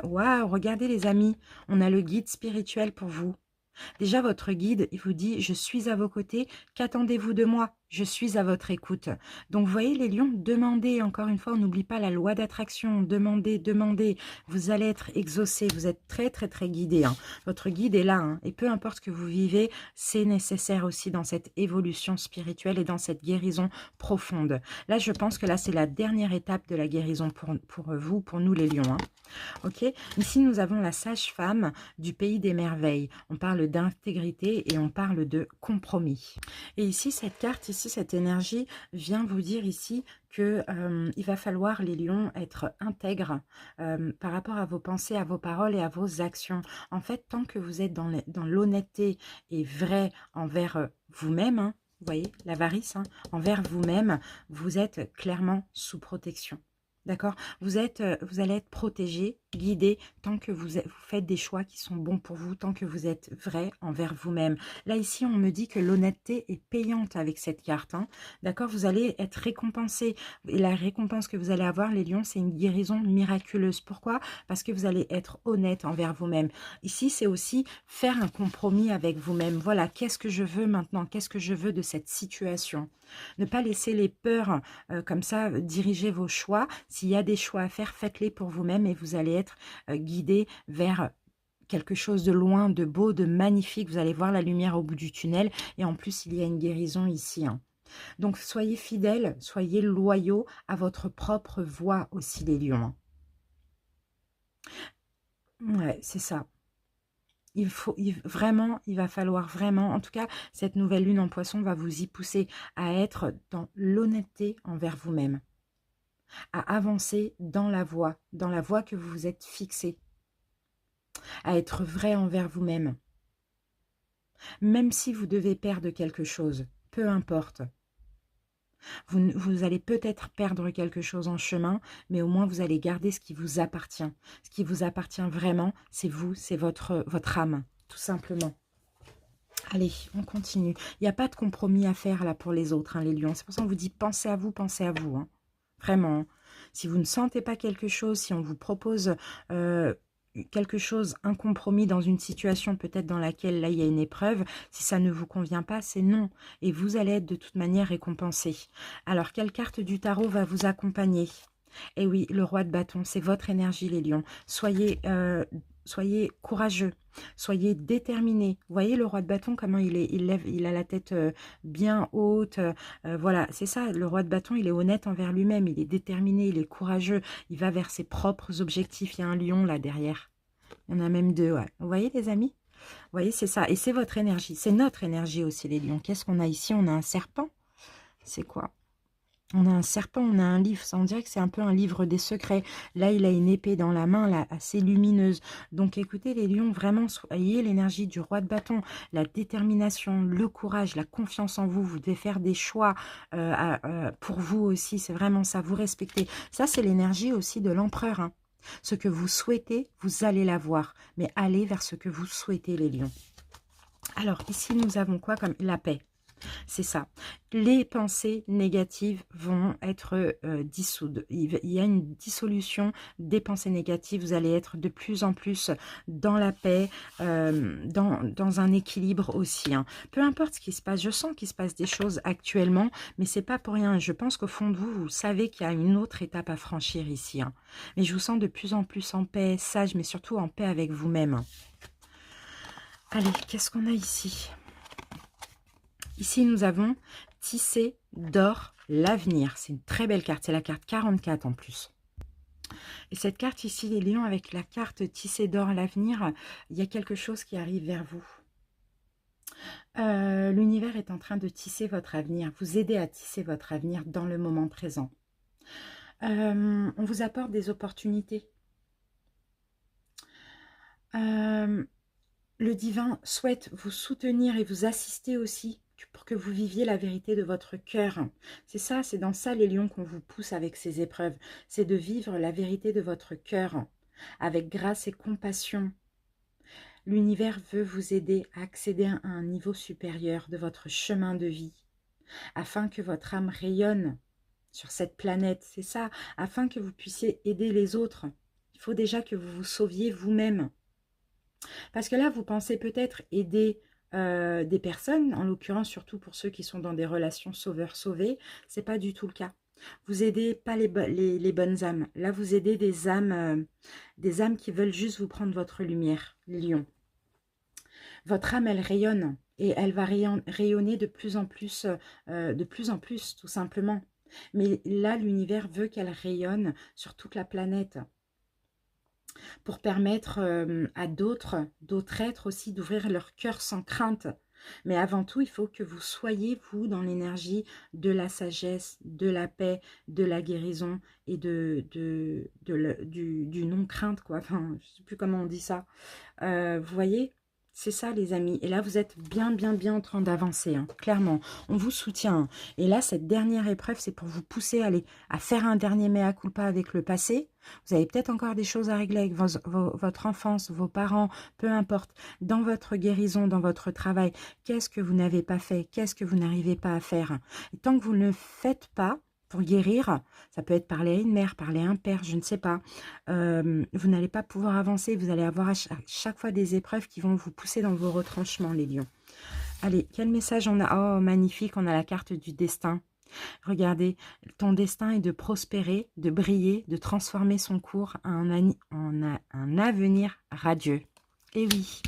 [SPEAKER 1] Waouh, regardez les amis, on a le guide spirituel pour vous. Déjà, votre guide, il vous dit « Je suis à vos côtés, qu'attendez-vous de moi ? Je suis à votre écoute. » Donc, vous voyez les lions, demandez, encore une fois, on n'oublie pas la loi d'attraction, demandez, demandez. Vous allez être exaucé, vous êtes très, très, très guidé, hein. Votre guide est là, hein, et peu importe ce que vous vivez, c'est nécessaire aussi dans cette évolution spirituelle et dans cette guérison profonde. Là, je pense que là, c'est la dernière étape de la guérison pour vous, pour nous les lions, hein. Ok, ici nous avons la sage-femme du pays des merveilles. On parle d'intégrité et on parle de compromis. Et ici, cette carte ici, cette énergie vient vous dire ici que il va falloir, les lions, être intègres par rapport à vos pensées, à vos paroles et à vos actions. En fait, tant que vous êtes dans l'honnêteté et vrai envers vous-même, hein, vous voyez, l'avarice, hein, envers vous-même, vous êtes clairement sous protection. D'accord? Vous allez être protégé, guidé, tant que vous faites des choix qui sont bons pour vous, tant que vous êtes vrai envers vous-même. Là, ici, on me dit que l'honnêteté est payante avec cette carte. Hein. D'accord? Vous allez être récompensé. Et la récompense que vous allez avoir, les lions, c'est une guérison miraculeuse. Pourquoi? Parce que vous allez être honnête envers vous-même. Ici, c'est aussi faire un compromis avec vous-même. Voilà, qu'est-ce que je veux maintenant? Qu'est-ce que je veux de cette situation? Ne pas laisser les peurs comme ça diriger vos choix. S'il y a des choix à faire, faites-les pour vous-même et vous allez être guidé vers quelque chose de loin, de beau, de magnifique. Vous allez voir la lumière au bout du tunnel. Et en plus, il y a une guérison ici. Hein. Donc, soyez fidèles, soyez loyaux à votre propre voix aussi, les lions. Hein. Ouais, c'est ça. Vraiment, il va falloir vraiment, en tout cas, cette nouvelle lune en poisson va vous y pousser à être dans l'honnêteté envers vous-même, à avancer dans la voie que vous vous êtes fixée, à être vrai envers vous-même. Même si vous devez perdre quelque chose, peu importe. Vous allez peut-être perdre quelque chose en chemin, mais au moins vous allez garder ce qui vous appartient. Ce qui vous appartient vraiment, c'est vous, c'est votre âme, tout simplement. Allez, on continue. Il n'y a pas de compromis à faire là pour les autres, hein, les lions. C'est pour ça qu'on vous dit pensez à vous, pensez à vous. Hein. Vraiment. Si vous ne sentez pas quelque chose, si on vous propose quelque chose, un compromis dans une situation peut-être dans laquelle là il y a une épreuve, si ça ne vous convient pas, c'est non. Et vous allez être de toute manière récompensé. Alors, quelle carte du tarot va vous accompagner? Eh oui, le roi de bâton, c'est votre énergie, les lions. Soyez courageux, soyez déterminés. Vous voyez le roi de bâton, comment il a la tête bien haute. Voilà, c'est ça, le roi de bâton, il est honnête envers lui-même, il est déterminé, il est courageux, il va vers ses propres objectifs. Il y a un lion là derrière. Il y en a même deux, ouais. Vous voyez les amis? Vous voyez, c'est ça. Et c'est votre énergie, c'est notre énergie aussi, les lions. Qu'est-ce qu'on a ici? On a un serpent. C'est quoi? On a un serpent, on a un livre, ça on dirait que c'est un peu un livre des secrets. Là, il a une épée dans la main, là, assez lumineuse. Donc écoutez les lions, vraiment, soyez l'énergie du roi de bâton, la détermination, le courage, la confiance en vous. Vous devez faire des choix pour vous aussi, c'est vraiment ça, vous respectez. Ça, c'est l'énergie aussi de l'empereur. Hein. Ce que vous souhaitez, vous allez l'avoir. Mais allez vers ce que vous souhaitez, les lions. Alors, ici, nous avons quoi comme la paix? C'est ça. Les pensées négatives vont être dissoutes. Il y a une dissolution des pensées négatives. Vous allez être de plus en plus dans la paix, dans un équilibre aussi. Hein. Peu importe ce qui se passe, je sens qu'il se passe des choses actuellement, mais c'est pas pour rien. Je pense qu'au fond de vous, vous savez qu'il y a une autre étape à franchir ici. Hein. Mais je vous sens de plus en plus en paix, sage, mais surtout en paix avec vous-même. Allez, qu'est-ce qu'on a ici ? Ici, nous avons Tisser d'or l'avenir. C'est une très belle carte. C'est la carte 44 en plus. Et cette carte ici, les lions, avec la carte Tisser d'or l'avenir, il y a quelque chose qui arrive vers vous. L'univers est en train de tisser votre avenir, vous aider à tisser votre avenir dans le moment présent. On vous apporte des opportunités. Le divin souhaite vous soutenir et vous assister aussi pour que vous viviez la vérité de votre cœur. C'est ça, c'est dans ça les lions qu'on vous pousse avec ces épreuves. C'est de vivre la vérité de votre cœur avec grâce et compassion. L'univers veut vous aider à accéder à un niveau supérieur de votre chemin de vie afin que votre âme rayonne sur cette planète. C'est ça, afin que vous puissiez aider les autres. Il faut déjà que vous vous sauviez vous-même. Parce que là, vous pensez peut-être aider des personnes, en l'occurrence surtout pour ceux qui sont dans des relations sauveur-sauvé, c'est pas du tout le cas. Vous aidez pas les bonnes âmes. Là, vous aidez des âmes qui veulent juste vous prendre votre lumière, lion. Votre âme, elle rayonne et elle va rayonner de plus en plus, tout simplement. Mais là, l'univers veut qu'elle rayonne sur toute la planète, pour permettre à d'autres êtres aussi d'ouvrir leur cœur sans crainte Mais avant tout, il faut que vous soyez, vous, dans l'énergie de la sagesse, de la paix, de la guérison et du non-crainte, quoi. Enfin, je ne sais plus comment on dit ça. Vous voyez, c'est ça les amis. Et là, vous êtes bien, bien, bien en train d'avancer, hein, clairement. On vous soutient, hein. Et là, cette dernière épreuve, c'est pour vous pousser à faire un dernier mea culpa avec le passé. Vous avez peut-être encore des choses à régler avec votre enfance, vos parents, peu importe. Dans votre guérison, dans votre travail, qu'est-ce que vous n'avez pas fait? Qu'est-ce que vous n'arrivez pas à faire? Et tant que vous ne le faites pas, pour guérir, ça peut être parler à une mère, parler à un père, je ne sais pas. Vous n'allez pas pouvoir avancer, vous allez avoir à chaque fois des épreuves qui vont vous pousser dans vos retranchements, les lions. Allez, quel message on a? Oh, magnifique, on a la carte du destin. Regardez, ton destin est de prospérer, de briller, de transformer son cours en un avenir radieux. Et oui,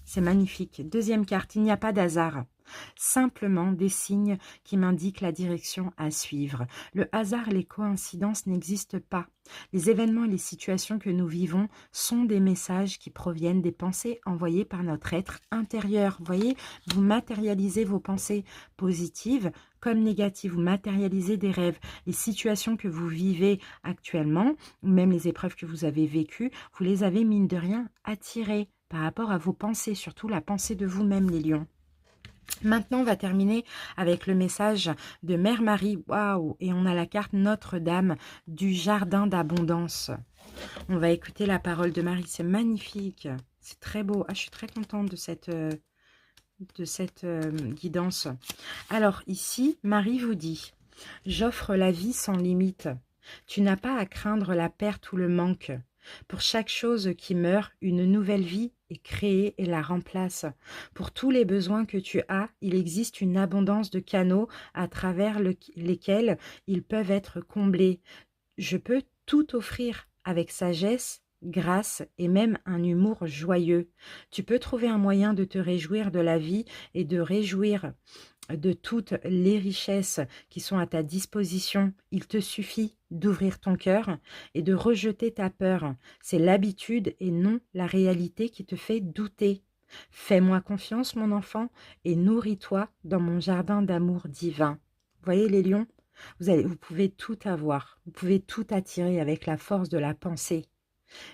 [SPEAKER 1] c'est magnifique. Deuxième carte, il n'y a pas d'hasard. Simplement des signes qui m'indiquent la direction à suivre. Le hasard et les coïncidences n'existent pas. Les événements et les situations que nous vivons sont des messages qui proviennent des pensées envoyées par notre être intérieur. Vous voyez, vous matérialisez vos pensées positives comme négatives. Vous matérialisez des rêves. Les situations que vous vivez actuellement, ou même les épreuves que vous avez vécues, vous les avez mine de rien attirées par rapport à vos pensées, surtout la pensée de vous-même, les lions. Maintenant, on va terminer avec le message de Mère Marie. Waouh! Et on a la carte Notre-Dame du jardin d'abondance. On va écouter la parole de Marie. C'est magnifique. C'est très beau. Ah, je suis très contente de cette guidance. Alors, ici, Marie vous dit, « J'offre la vie sans limite. Tu n'as pas à craindre la perte ou le manque. Pour chaque chose qui meurt, une nouvelle vie est créée et la remplace. Pour tous les besoins que tu as, il existe une abondance de canaux à travers lesquels ils peuvent être comblés. Je peux tout offrir avec sagesse, grâce et même un humour joyeux. Tu peux trouver un moyen de te réjouir de la vie et de réjouir de toutes les richesses qui sont à ta disposition. Il te suffit d'ouvrir ton cœur et de rejeter ta peur. C'est l'habitude et non la réalité qui te fait douter. Fais-moi confiance, mon enfant, et nourris-toi dans mon jardin d'amour divin. Voyez les lions, vous pouvez tout avoir, vous pouvez tout attirer avec la force de la pensée.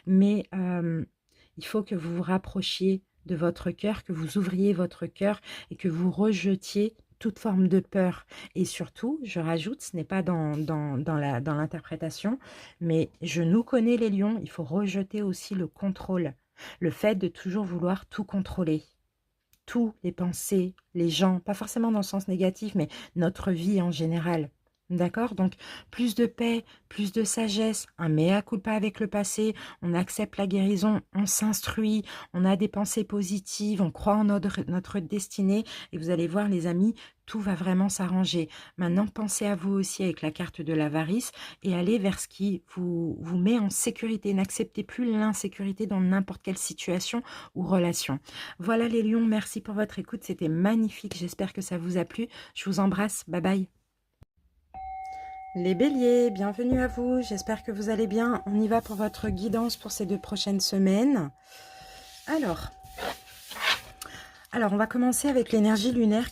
[SPEAKER 1] Mais il faut que vous vous rapprochiez de votre cœur, que vous ouvriez votre cœur et que vous rejetiez toute forme de peur. Et surtout, je rajoute, ce n'est pas dans l'interprétation, mais je nous connais les lions, il faut rejeter aussi le contrôle. Le fait de toujours vouloir tout contrôler. Tous les pensées, les gens, pas forcément dans le sens négatif, mais notre vie en général. D'accord? Donc, plus de paix, plus de sagesse, un mea culpa avec le passé, on accepte la guérison, on s'instruit, on a des pensées positives, on croit en notre destinée, et vous allez voir les amis, tout va vraiment s'arranger. Maintenant, pensez à vous aussi avec la carte de l'avarice et allez vers ce qui vous met en sécurité. N'acceptez plus l'insécurité dans n'importe quelle situation ou relation. Voilà les lions, merci pour votre écoute, c'était magnifique, j'espère que ça vous a plu. Je vous embrasse, bye bye. Les béliers, bienvenue à vous, j'espère que vous allez bien. On y va pour votre guidance pour ces 2 prochaines semaines. Alors, on va commencer avec l'énergie lunaire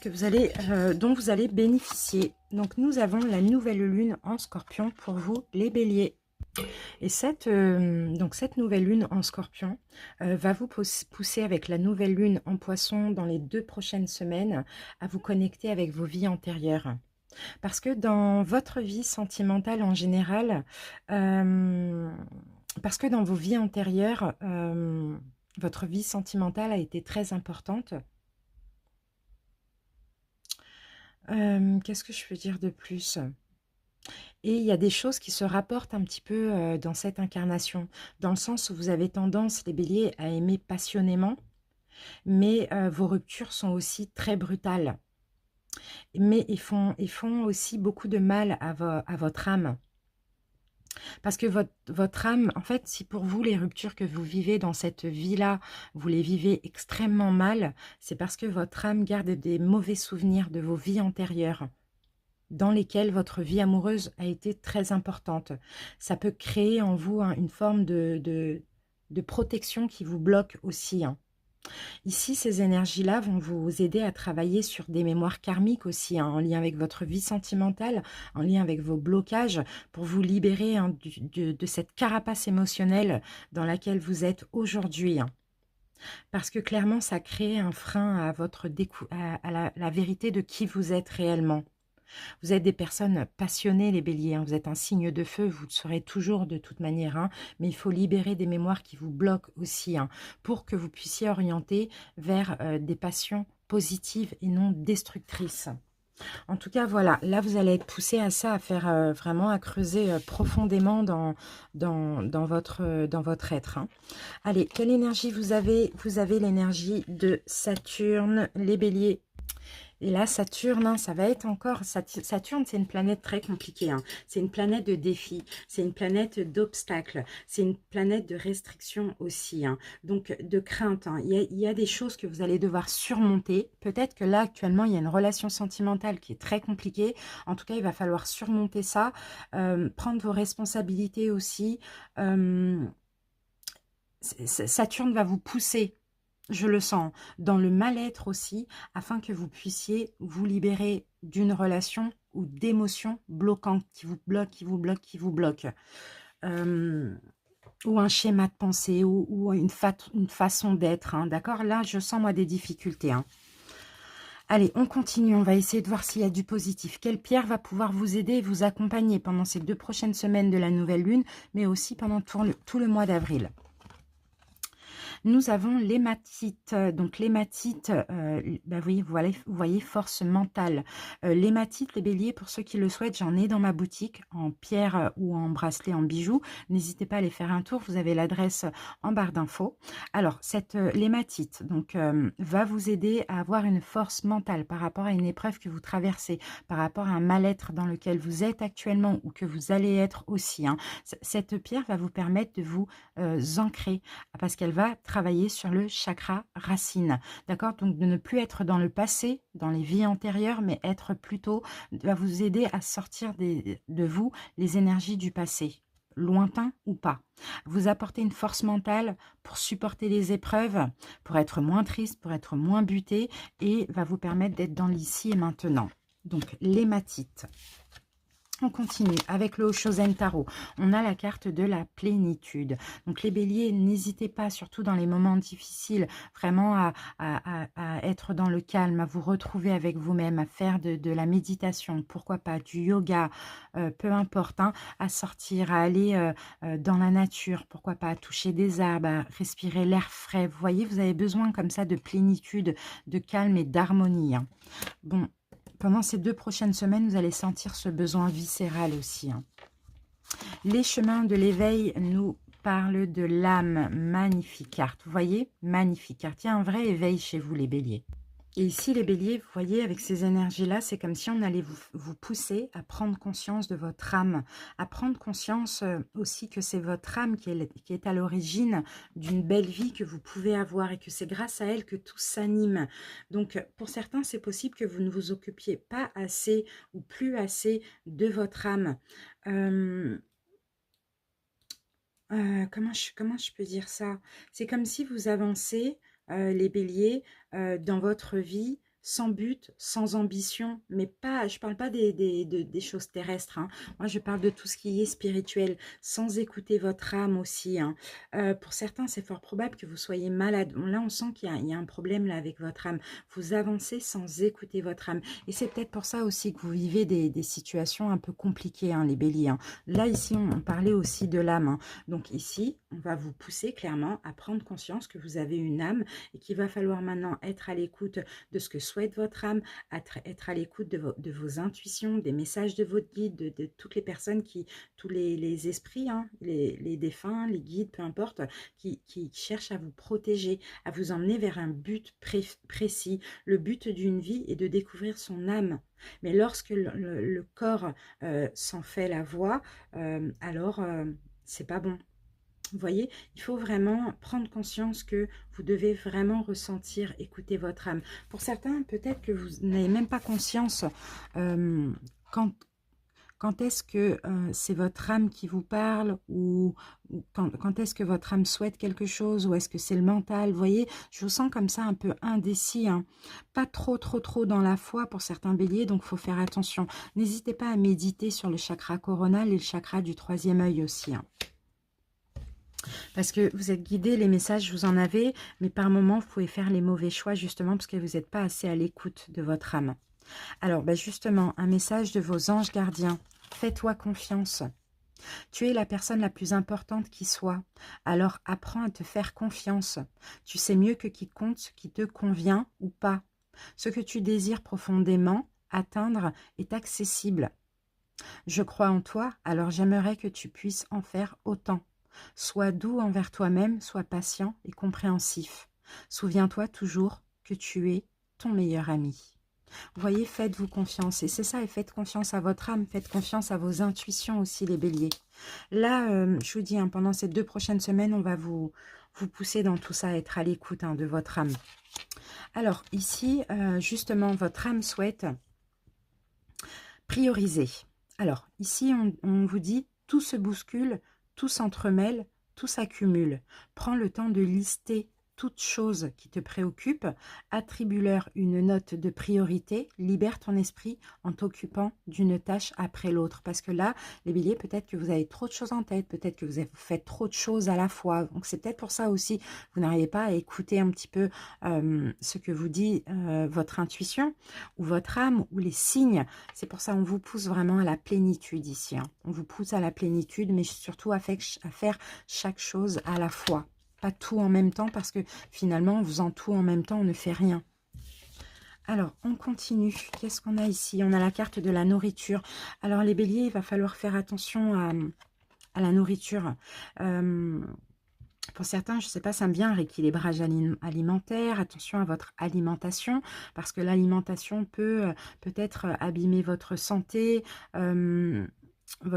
[SPEAKER 1] dont vous allez bénéficier. Donc, nous avons la nouvelle lune en scorpion pour vous, les béliers. Et cette nouvelle lune en scorpion va vous pousser avec la nouvelle lune en poisson dans les 2 prochaines semaines à vous connecter avec vos vies antérieures. Parce que dans votre vie sentimentale en général, parce que dans vos vies antérieures, votre vie sentimentale a été très importante. Qu'est-ce que je peux dire de plus ? Et il y a des choses qui se rapportent un petit peu dans cette incarnation, dans le sens où vous avez tendance, les béliers, à aimer passionnément, mais vos ruptures sont aussi très brutales. Mais ils font aussi beaucoup de mal à votre âme. Parce que votre âme, en fait, si pour vous, les ruptures que vous vivez dans cette vie-là, vous les vivez extrêmement mal, c'est parce que votre âme garde des mauvais souvenirs de vos vies antérieures, dans lesquelles votre vie amoureuse a été très importante. Ça peut créer en vous une forme de protection qui vous bloque aussi, hein. Ici, ces énergies-là vont vous aider à travailler sur des mémoires karmiques aussi, hein, en lien avec votre vie sentimentale, en lien avec vos blocages, pour vous libérer, hein, de cette carapace émotionnelle dans laquelle vous êtes aujourd'hui, hein. Parce que clairement, ça crée un frein à votre à la vérité de qui vous êtes réellement. Vous êtes des personnes passionnées, les béliers, hein. Vous êtes un signe de feu, vous le serez toujours de toute manière, hein. Mais il faut libérer des mémoires qui vous bloquent aussi, hein, pour que vous puissiez orienter vers des passions positives et non destructrices. En tout cas, voilà, là, vous allez être poussé à ça, à faire vraiment, à creuser profondément dans votre être, hein. Allez, quelle énergie vous avez? Vous avez l'énergie de Saturne, les béliers. Et là, Saturne, hein, ça va être encore... Saturne, c'est une planète très compliquée, hein. C'est une planète de défis, c'est une planète d'obstacles, c'est une planète de restrictions aussi, hein. Donc, de crainte, hein. Il y a des choses que vous allez devoir surmonter. Peut-être que là, actuellement, il y a une relation sentimentale qui est très compliquée. En tout cas, il va falloir surmonter ça, prendre vos responsabilités aussi. Saturne va vous pousser, je le sens, dans le mal-être aussi, afin que vous puissiez vous libérer d'une relation ou d'émotions bloquantes qui vous bloquent, qui vous bloquent, qui vous bloquent. Ou un schéma de pensée, ou une façon d'être, hein, d'accord? Là, je sens, moi, des difficultés, hein. Allez, on continue, on va essayer de voir s'il y a du positif. Quelle pierre va pouvoir vous aider et vous accompagner pendant ces 2 prochaines semaines de la nouvelle lune, mais aussi pendant tout le mois d'avril? Nous avons l'hématite. Donc l'hématite, bah oui, vous voyez, force mentale. L'hématite, les béliers, pour ceux qui le souhaitent, j'en ai dans ma boutique en pierre ou en bracelet, en bijoux. N'hésitez pas à aller faire un tour, vous avez l'adresse en barre d'infos. Alors, cette l'hématite donc, va vous aider à avoir une force mentale par rapport à une épreuve que vous traversez, par rapport à un mal-être dans lequel vous êtes actuellement ou que vous allez être aussi, hein. Cette pierre va vous permettre de vous ancrer, parce qu'elle va travailler sur le chakra racine, d'accord? Donc de ne plus être dans le passé, dans les vies antérieures, mais être plutôt, va vous aider à sortir de vous les énergies du passé, lointain ou pas. Vous apporter une force mentale pour supporter les épreuves, pour être moins triste, pour être moins buté, et va vous permettre d'être dans l'ici et maintenant. Donc l'hématite. On continue avec le Oshozen Tarot. On a la carte de la plénitude. Donc les béliers, n'hésitez pas, surtout dans les moments difficiles, vraiment à être dans le calme, à vous retrouver avec vous-même, à faire de la méditation, pourquoi pas du yoga, peu importe, hein, à sortir, à aller dans la nature, pourquoi pas à toucher des arbres, à respirer l'air frais. Vous voyez, vous avez besoin comme ça de plénitude, de calme et d'harmonie, hein. Bon, pendant ces 2 prochaines semaines, vous allez sentir ce besoin viscéral aussi, hein. Les chemins de l'éveil nous parlent de l'âme. Magnifique carte, vous voyez? Magnifique carte. Il y a un vrai éveil chez vous, les béliers. Et ici, les béliers, vous voyez, avec ces énergies-là, c'est comme si on allait vous pousser à prendre conscience de votre âme, à prendre conscience aussi que c'est votre âme qui est à l'origine d'une belle vie que vous pouvez avoir et que c'est grâce à elle que tout s'anime. Donc, pour certains, c'est possible que vous ne vous occupiez pas assez ou plus assez de votre âme. Comment je peux dire ça? C'est comme si vous avancez, les béliers, dans votre vie, sans but, sans ambition, mais pas, je parle pas des choses terrestres, hein. Moi, je parle de tout ce qui est spirituel, sans écouter votre âme aussi, hein. Pour certains, c'est fort probable que vous soyez malade. Bon, là, on sent qu'il y a un problème là avec votre âme. Vous avancez sans écouter votre âme. Et c'est peut-être pour ça aussi que vous vivez des situations un peu compliquées, hein, les béliers, hein. Là, ici, on parlait aussi de l'âme, hein. Donc ici, on va vous pousser clairement à prendre conscience que vous avez une âme et qu'il va falloir maintenant être à l'écoute de ce que souhaite votre âme, être à l'écoute de vos intuitions, des messages de votre guide, de toutes les personnes tous les esprits, hein, les défunts, les guides, peu importe, qui cherchent à vous protéger, à vous emmener vers un but précis. Le but d'une vie est de découvrir son âme. Mais lorsque le corps s'en fait la voix, alors c'est pas bon. Vous voyez, il faut vraiment prendre conscience que vous devez vraiment ressentir, écouter votre âme. Pour certains, peut-être que vous n'avez même pas conscience quand Quand est-ce que c'est votre âme qui vous parle, ou quand est-ce que votre âme souhaite quelque chose, ou est-ce que c'est le mental? Vous voyez, je vous sens comme ça un peu indécis, hein. Pas trop dans la foi pour certains béliers, donc il faut faire attention. N'hésitez pas à méditer sur le chakra coronal et le chakra du troisième œil aussi, hein. Parce que vous êtes guidé, les messages, vous en avez, mais par moments, vous pouvez faire les mauvais choix, justement, parce que vous n'êtes pas assez à l'écoute de votre âme. Alors, ben justement, un message de vos anges gardiens. Fais-toi confiance. Tu es la personne la plus importante qui soit. Alors, apprends à te faire confiance. Tu sais mieux que quiconque ce qui te convient ou pas. Ce que tu désires profondément atteindre est accessible. Je crois en toi, alors j'aimerais que tu puisses en faire autant. Sois doux envers toi-même, sois patient et compréhensif. Souviens-toi toujours que tu es ton meilleur ami. Vous voyez, faites-vous confiance. Et c'est ça, et faites confiance à votre âme, faites confiance à vos intuitions aussi, les béliers. Là, je vous dis, hein, pendant ces 2 prochaines semaines, on va vous pousser dans tout ça, à être à l'écoute, hein, de votre âme. Alors, ici, justement, votre âme souhaite prioriser. Alors, ici, on vous dit, tout se bouscule, tout s'entremêle, tout s'accumule. Prends le temps de lister toutes choses qui te préoccupent, attribue-leur une note de priorité, libère ton esprit en t'occupant d'une tâche après l'autre. Parce que là, les béliers, peut-être que vous avez trop de choses en tête, peut-être que vous faites trop de choses à la fois. Donc c'est peut-être pour ça aussi, vous n'arrivez pas à écouter un petit peu ce que vous dit votre intuition, ou votre âme, ou les signes. C'est pour ça qu'on vous pousse vraiment à la plénitude ici, hein. On vous pousse à la plénitude, mais surtout à faire chaque chose à la fois. Pas tout en même temps, parce que finalement, en faisant tout en même temps, on ne fait rien. Alors, on continue. Qu'est-ce qu'on a ici? On a la carte de la nourriture. Alors, les béliers, il va falloir faire attention à la nourriture. Pour certains, je ne sais pas, ça me vient un rééquilibrage alimentaire. Attention à votre alimentation, parce que l'alimentation peut peut-être abîmer votre santé. Vous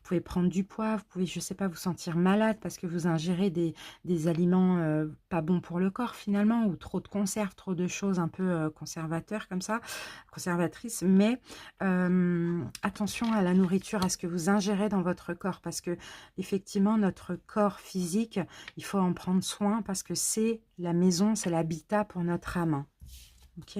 [SPEAKER 1] pouvez prendre du poids, vous pouvez, je ne sais pas, vous sentir malade parce que vous ingérez des aliments pas bons pour le corps finalement, ou trop de conserves, trop de choses un peu conservateurs comme ça, conservatrices. Mais attention à la nourriture, à ce que vous ingérez dans votre corps, parce que effectivement notre corps physique, il faut en prendre soin, parce que c'est la maison, c'est l'habitat pour notre âme. Ok ?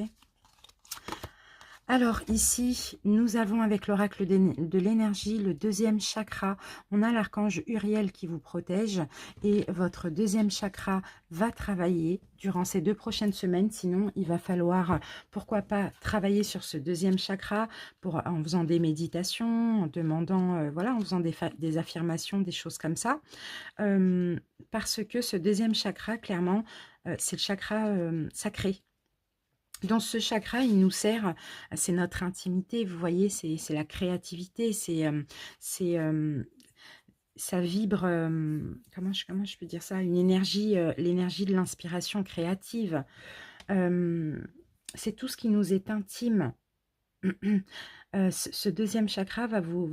[SPEAKER 1] Alors ici, nous avons avec l'oracle de l'énergie, le deuxième chakra. On a l'archange Uriel qui vous protège, et votre deuxième chakra va travailler durant ces 2 prochaines semaines. Sinon, il va falloir, pourquoi pas, travailler sur ce deuxième chakra en faisant des méditations, en demandant, voilà, en faisant des affirmations, des choses comme ça. Parce que ce deuxième chakra, clairement, c'est le chakra sacré. Dans ce chakra, il nous sert, c'est notre intimité, vous voyez, c'est la créativité, ça vibre, comment je peux dire ça, une énergie, l'énergie de l'inspiration créative. C'est tout ce qui nous est intime. Ce deuxième chakra va vous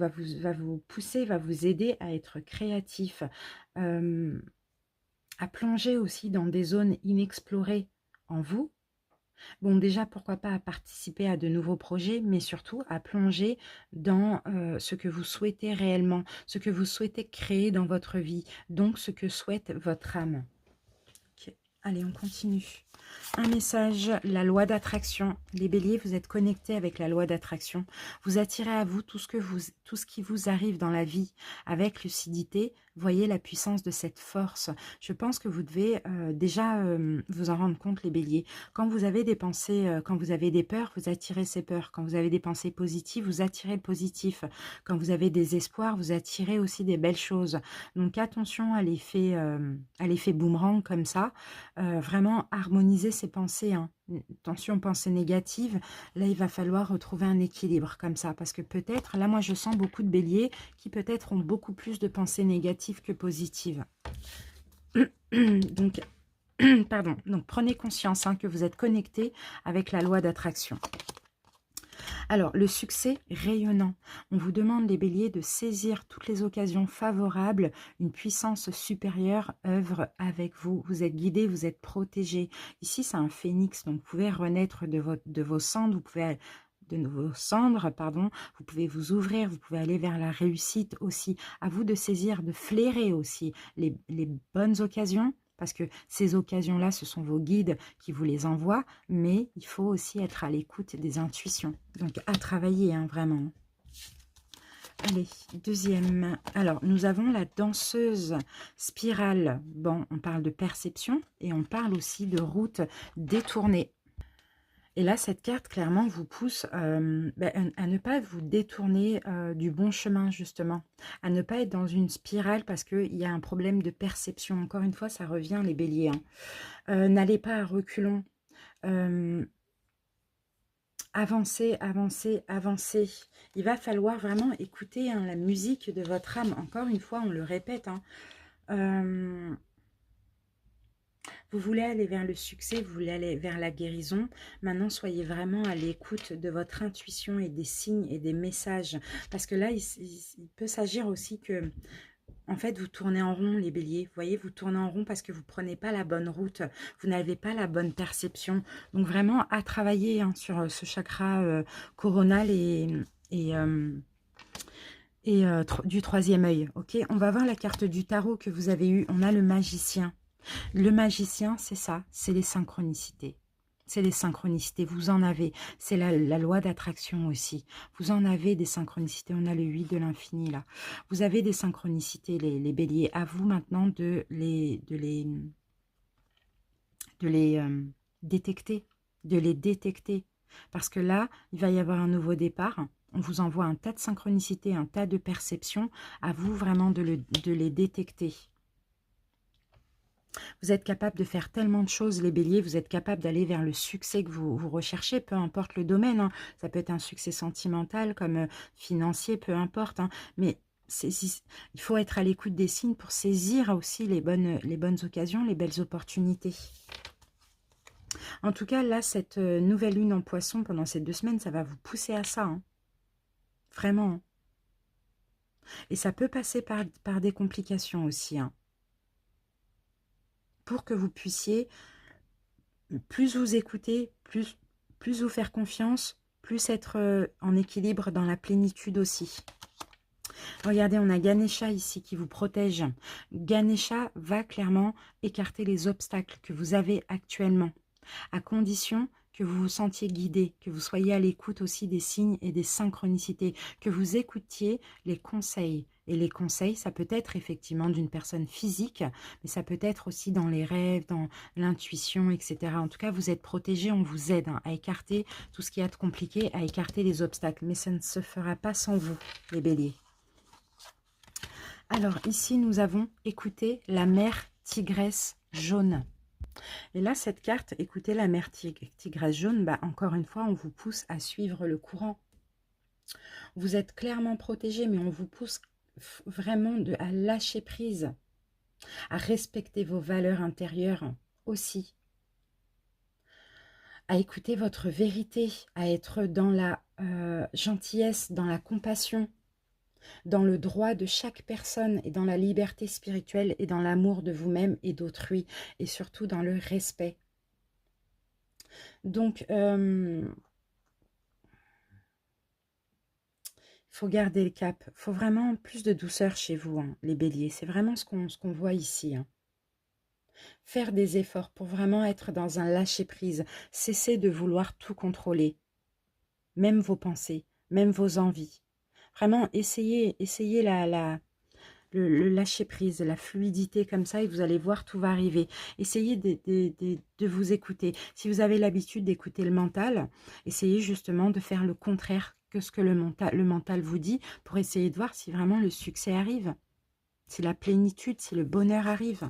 [SPEAKER 1] pousser, va vous aider à être créatif, à plonger aussi dans des zones inexplorées en vous. Bon, déjà, pourquoi pas à participer à de nouveaux projets, mais surtout à plonger dans ce que vous souhaitez réellement, ce que vous souhaitez créer dans votre vie, donc ce que souhaite votre âme. Okay. Allez, on continue. Un message, la loi d'attraction. Les béliers, vous êtes connectés avec la loi d'attraction. Vous attirez à vous tout ce qui vous arrive dans la vie avec lucidité. Voyez la puissance de cette force. Je pense que vous devez déjà vous en rendre compte, les béliers. Quand vous avez des pensées, quand vous avez des peurs, vous attirez ces peurs. Quand vous avez des pensées positives, vous attirez le positif. Quand vous avez des espoirs, vous attirez aussi des belles choses. Donc attention à l'effet boomerang comme ça. Vraiment harmoniser ses pensées, hein. Attention, pensées négatives, là il va falloir retrouver un équilibre comme ça, parce que peut-être, là moi je sens beaucoup de béliers qui peut-être ont beaucoup plus de pensées négatives que positives. Donc, pardon, donc prenez conscience, hein, que vous êtes connectés avec la loi d'attraction. Alors, le succès rayonnant. On vous demande, les béliers, de saisir toutes les occasions favorables. Une puissance supérieure œuvre avec vous. Vous êtes guidés, vous êtes protégés. Ici, c'est un phénix, donc vous pouvez renaître de vos cendres. Vous pouvez vos cendres, pardon. Vous pouvez vous ouvrir, vous pouvez aller vers la réussite aussi. À vous de saisir, de flairer aussi les bonnes occasions, parce que ces occasions-là, ce sont vos guides qui vous les envoient, mais il faut aussi être à l'écoute des intuitions. Donc, à travailler, hein, vraiment. Allez, deuxième. Alors, nous avons la danseuse spirale. Bon, on parle de perception et on parle aussi de route détournée. Et là, cette carte, clairement, vous pousse à ne pas vous détourner du bon chemin, justement. À ne pas être dans une spirale parce qu'il y a un problème de perception. Encore une fois, ça revient, les béliers. Hein. N'allez pas à reculons. Avancez, avancez, avancez. Il va falloir vraiment écouter hein, la musique de votre âme. Encore une fois, on le répète. Hein. Vous voulez aller vers le succès, vous voulez aller vers la guérison. Maintenant, soyez vraiment à l'écoute de votre intuition et des signes et des messages. Parce que là, il peut s'agir aussi que, en fait, vous tournez en rond, les béliers. Vous voyez, vous tournez en rond parce que vous ne prenez pas la bonne route. Vous n'avez pas la bonne perception. Donc, vraiment, à travailler hein, sur ce chakra coronal du troisième œil. Ok, on va voir la carte du tarot que vous avez eue. On a le magicien. Le magicien, c'est ça, c'est les synchronicités. C'est les synchronicités, vous en avez. C'est la loi d'attraction aussi. Vous en avez des synchronicités. On a le 8 de l'infini là. Vous avez des synchronicités, les béliers. À vous maintenant de les détecter. De les détecter. Parce que là, il va y avoir un nouveau départ. On vous envoie un tas de synchronicités, un tas de perceptions. À vous vraiment de les détecter. Vous êtes capable de faire tellement de choses, les béliers. Vous êtes capable d'aller vers le succès que vous recherchez, peu importe le domaine. Hein. Ça peut être un succès sentimental, comme financier, peu importe. Hein. Mais il faut être à l'écoute des signes pour saisir aussi les bonnes occasions, les belles opportunités. En tout cas, là, cette nouvelle lune en poisson, pendant ces 2 semaines, ça va vous pousser à ça. Hein. Vraiment. Hein. Et ça peut passer par des complications aussi. Hein. Pour que vous puissiez plus vous écouter, plus vous faire confiance, plus être en équilibre dans la plénitude aussi. Regardez, on a Ganesha ici qui vous protège. Ganesha va clairement écarter les obstacles que vous avez actuellement, à condition que vous vous sentiez guidé, que vous soyez à l'écoute aussi des signes et des synchronicités, que vous écoutiez les conseils. Et les conseils, ça peut être effectivement d'une personne physique, mais ça peut être aussi dans les rêves, dans l'intuition, etc. En tout cas, vous êtes protégés, on vous aide hein, à écarter tout ce qui est compliqué, à écarter les obstacles. Mais ça ne se fera pas sans vous, les béliers. Alors, ici, nous avons écouté la mère tigresse jaune. Et là, cette carte, écoutez la mère tigresse jaune, bah, encore une fois, on vous pousse à suivre le courant. Vous êtes clairement protégé, mais on vous pousse vraiment à lâcher prise, à respecter vos valeurs intérieures aussi, à écouter votre vérité, à être dans la gentillesse, dans la compassion, dans le droit de chaque personne et dans la liberté spirituelle et dans l'amour de vous-même et d'autrui et surtout dans le respect. Donc, il faut garder le cap. Il faut vraiment plus de douceur chez vous, hein, les béliers. C'est vraiment ce qu'on voit ici. Hein. Faire des efforts pour vraiment être dans un lâcher-prise. Cesser de vouloir tout contrôler. Même vos pensées, même vos envies. Vraiment, essayez le lâcher-prise, la fluidité comme ça, et vous allez voir, tout va arriver. Essayez de vous écouter. Si vous avez l'habitude d'écouter le mental, essayez justement de faire le contraire que ce que le mental vous dit, pour essayer de voir si vraiment le succès arrive, si la plénitude, si le bonheur arrive.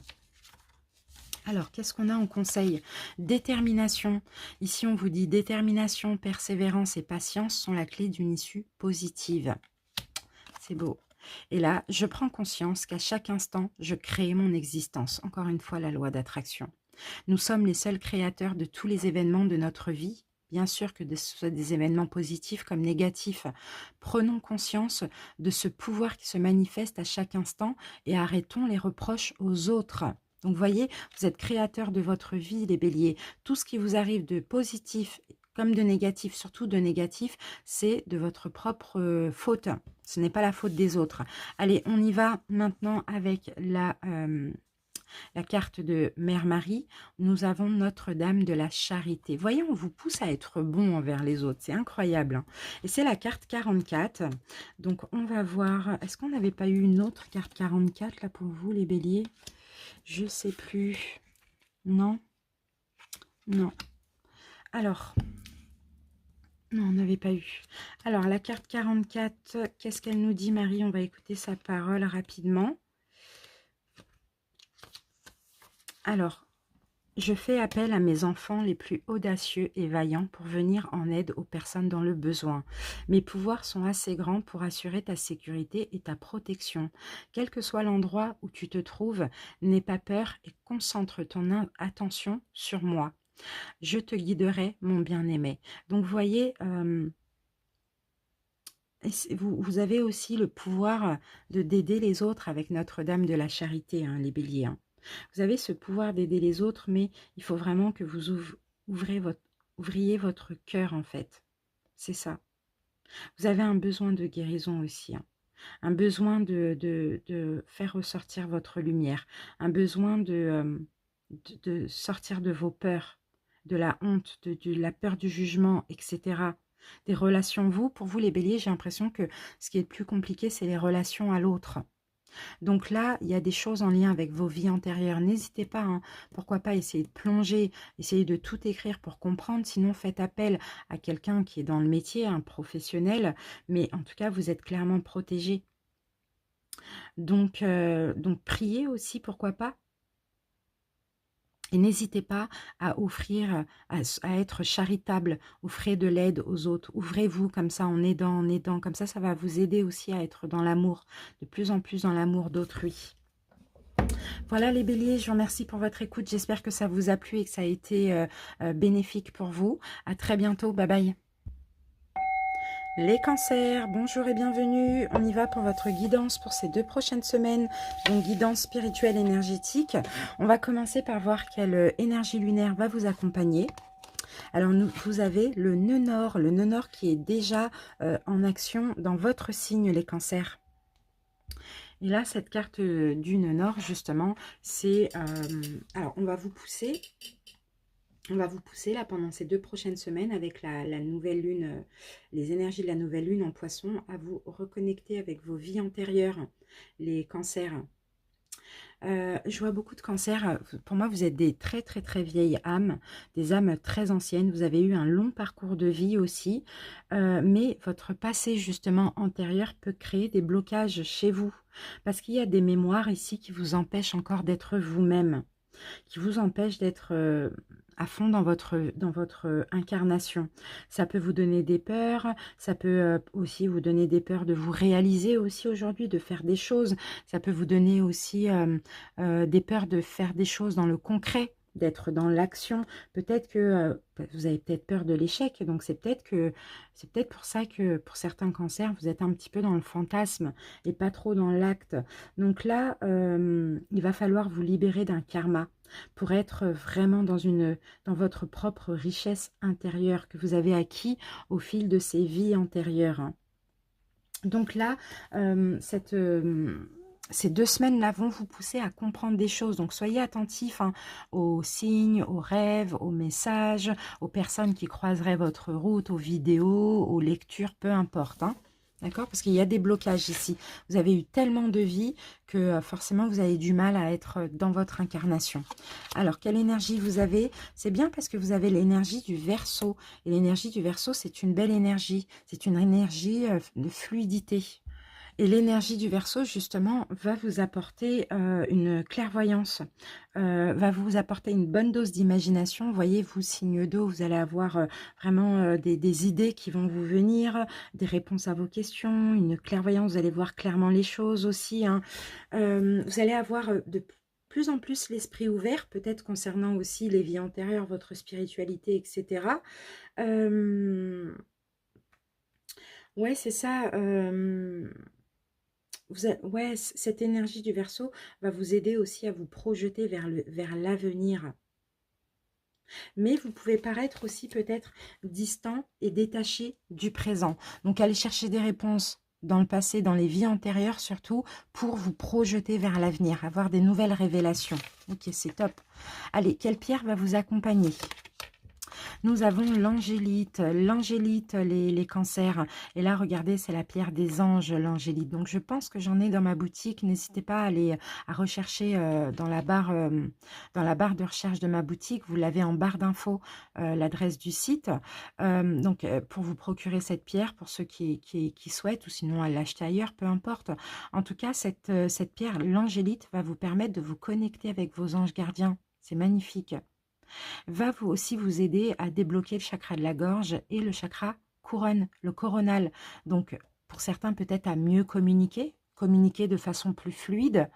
[SPEAKER 1] Alors, qu'est-ce qu'on a en conseil? Détermination. Ici, on vous dit détermination, persévérance et patience sont la clé d'une issue positive. C'est beau. Et là, je prends conscience qu'à chaque instant, je crée mon existence. Encore une fois, la loi d'attraction. Nous sommes les seuls créateurs de tous les événements de notre vie. Bien sûr que ce soit des événements positifs comme négatifs. Prenons conscience de ce pouvoir qui se manifeste à chaque instant et arrêtons les reproches aux autres. Donc, voyez, vous êtes créateur de votre vie, les béliers. Tout ce qui vous arrive de positif comme de négatif, surtout de négatif, c'est de votre propre faute. Ce n'est pas la faute des autres. Allez, on y va maintenant avec la carte de Mère Marie. Nous avons Notre-Dame de la Charité. Voyez, on vous pousse à être bon envers les autres. C'est incroyable, hein. Et c'est la carte 44. Donc, on va voir. Est-ce qu'on n'avait pas eu une autre carte 44 là pour vous, les béliers? Je ne sais plus. Non? Non. Alors, non, on n'avait pas eu. Alors, la carte 44, qu'est-ce qu'elle nous dit, Marie? On va écouter sa parole rapidement. Alors, je fais appel à mes enfants les plus audacieux et vaillants pour venir en aide aux personnes dans le besoin. Mes pouvoirs sont assez grands pour assurer ta sécurité et ta protection. Quel que soit l'endroit où tu te trouves, n'aie pas peur et concentre ton attention sur moi. Je te guiderai, mon bien-aimé. Donc, vous voyez, vous avez aussi le pouvoir d'aider les autres avec Notre-Dame de la Charité, hein, les béliers, hein. Vous avez ce pouvoir d'aider les autres, mais il faut vraiment que vous ouvriez votre cœur, en fait. C'est ça. Vous avez un besoin de guérison aussi, hein. Un besoin de faire ressortir votre lumière. Un besoin de sortir de vos peurs, de la honte, de la peur du jugement, etc. Des relations, pour vous les béliers, j'ai l'impression que ce qui est le plus compliqué, c'est les relations à l'autre. Donc là, il y a des choses en lien avec vos vies antérieures. N'hésitez pas, hein, pourquoi pas essayer de plonger, essayer de tout écrire pour comprendre. Sinon, faites appel à quelqu'un qui est dans le métier, un professionnel. Mais en tout cas, vous êtes clairement protégé. Donc priez aussi, pourquoi pas. Et n'hésitez pas à offrir, à être charitable, offrez de l'aide aux autres, ouvrez-vous comme ça en aidant, comme ça va vous aider aussi à être dans l'amour, de plus en plus dans l'amour d'autrui. Voilà les béliers, je vous remercie pour votre écoute, j'espère que ça vous a plu et que ça a été bénéfique pour vous. À très bientôt, bye bye. Les cancers, bonjour et bienvenue. On y va pour votre guidance pour ces 2 prochaines semaines. Donc guidance spirituelle énergétique. On va commencer par voir quelle énergie lunaire va vous accompagner. Alors vous avez le nœud nord qui est déjà en action dans votre signe les cancers. Et là cette carte du nœud nord justement, c'est... alors on va vous pousser. On va vous pousser là pendant ces 2 prochaines semaines avec la nouvelle lune, les énergies de la nouvelle lune en poisson, à vous reconnecter avec vos vies antérieures, les cancers. Je vois beaucoup de cancers. Pour moi, vous êtes des très très très vieilles âmes, des âmes très anciennes. Vous avez eu un long parcours de vie aussi, mais votre passé justement antérieur peut créer des blocages chez vous. Parce qu'il y a des mémoires ici qui vous empêchent encore d'être vous-même, qui vous empêchent d'être à fond dans votre incarnation. Ça peut vous donner des peurs, ça peut aussi vous donner des peurs de vous réaliser aussi aujourd'hui, de faire des choses. Ça peut vous donner aussi des peurs de faire des choses dans le concret, d'être dans l'action. Peut-être que vous avez peut-être peur de l'échec, donc c'est peut-être pour ça que pour certains cancers, vous êtes un petit peu dans le fantasme et pas trop dans l'acte. Donc là, il va falloir vous libérer d'un karma pour être vraiment dans votre propre richesse intérieure que vous avez acquis au fil de ces vies antérieures. Donc là, ces 2 semaines-là vont vous pousser à comprendre des choses. Donc, soyez attentifs aux signes, aux rêves, aux messages, aux personnes qui croiseraient votre route, aux vidéos, aux lectures, peu importe. D'accord? Parce qu'il y a des blocages ici. Vous avez eu tellement de vie que forcément, vous avez du mal à être dans votre incarnation. Alors, quelle énergie vous avez? C'est bien parce que vous avez l'énergie du Verseau. Et l'énergie du Verseau, c'est une belle énergie. C'est une énergie de fluidité. Et l'énergie du Verseau, justement, va vous apporter une clairvoyance, va vous apporter une bonne dose d'imagination. Voyez, vous, signe d'eau, vous allez avoir vraiment des idées qui vont vous venir, des réponses à vos questions, une clairvoyance, vous allez voir clairement les choses aussi. Vous allez avoir de plus en plus l'esprit ouvert, peut-être concernant aussi les vies antérieures, votre spiritualité, etc. Ouais, c'est ça. Ouais, cette énergie du Verseau va vous aider aussi à vous projeter vers l'avenir. Mais vous pouvez paraître aussi peut-être distant et détaché du présent. Donc allez chercher des réponses dans le passé, dans les vies antérieures surtout, pour vous projeter vers l'avenir, avoir des nouvelles révélations. Ok, c'est top. Allez, quelle pierre va vous accompagner? Nous avons l'angélite. L'angélite, les cancers. Et là, regardez, c'est la pierre des anges, l'angélite. Donc, je pense que j'en ai dans ma boutique. N'hésitez pas à aller à rechercher dans la barre de recherche de ma boutique. Vous l'avez en barre d'infos, l'adresse du site. Pour vous procurer cette pierre, pour ceux qui souhaitent, ou sinon à l'acheter ailleurs, peu importe. En tout cas, cette pierre, l'angélite, va vous permettre de vous connecter avec vos anges gardiens. C'est magnifique. Va aussi vous aider à débloquer le chakra de la gorge et le chakra couronne, le coronal. Donc, pour certains, peut-être à mieux communiquer, communiquer de façon plus fluide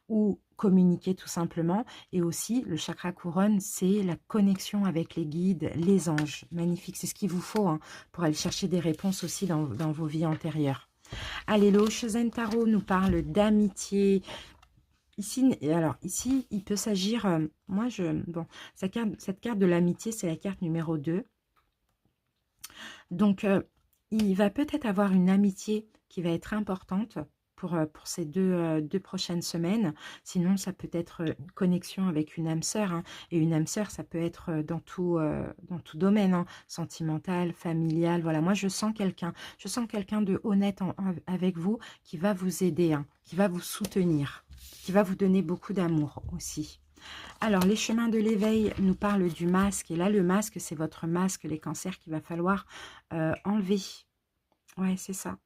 [SPEAKER 1] ou communiquer tout simplement. Et aussi, le chakra couronne, c'est la connexion avec les guides, les anges. Magnifique, c'est ce qu'il vous faut pour aller chercher des réponses aussi dans vos vies antérieures. Allez, le Oshozen Tarot nous parle d'amitié. Ici, il peut s'agir, cette carte de l'amitié, c'est la carte numéro 2. Donc, il va peut-être avoir une amitié qui va être importante pour ces deux prochaines semaines. Sinon, ça peut être une connexion avec une âme sœur. Et une âme sœur, ça peut être dans tout domaine, sentimental, familial. Voilà, moi, je sens quelqu'un de honnête avec vous qui va vous aider, qui va vous soutenir, qui va vous donner beaucoup d'amour aussi. Alors, les chemins de l'éveil nous parlent du masque. Et là, le masque, c'est votre masque, les cancers, qu'il va falloir enlever. Ouais, c'est ça.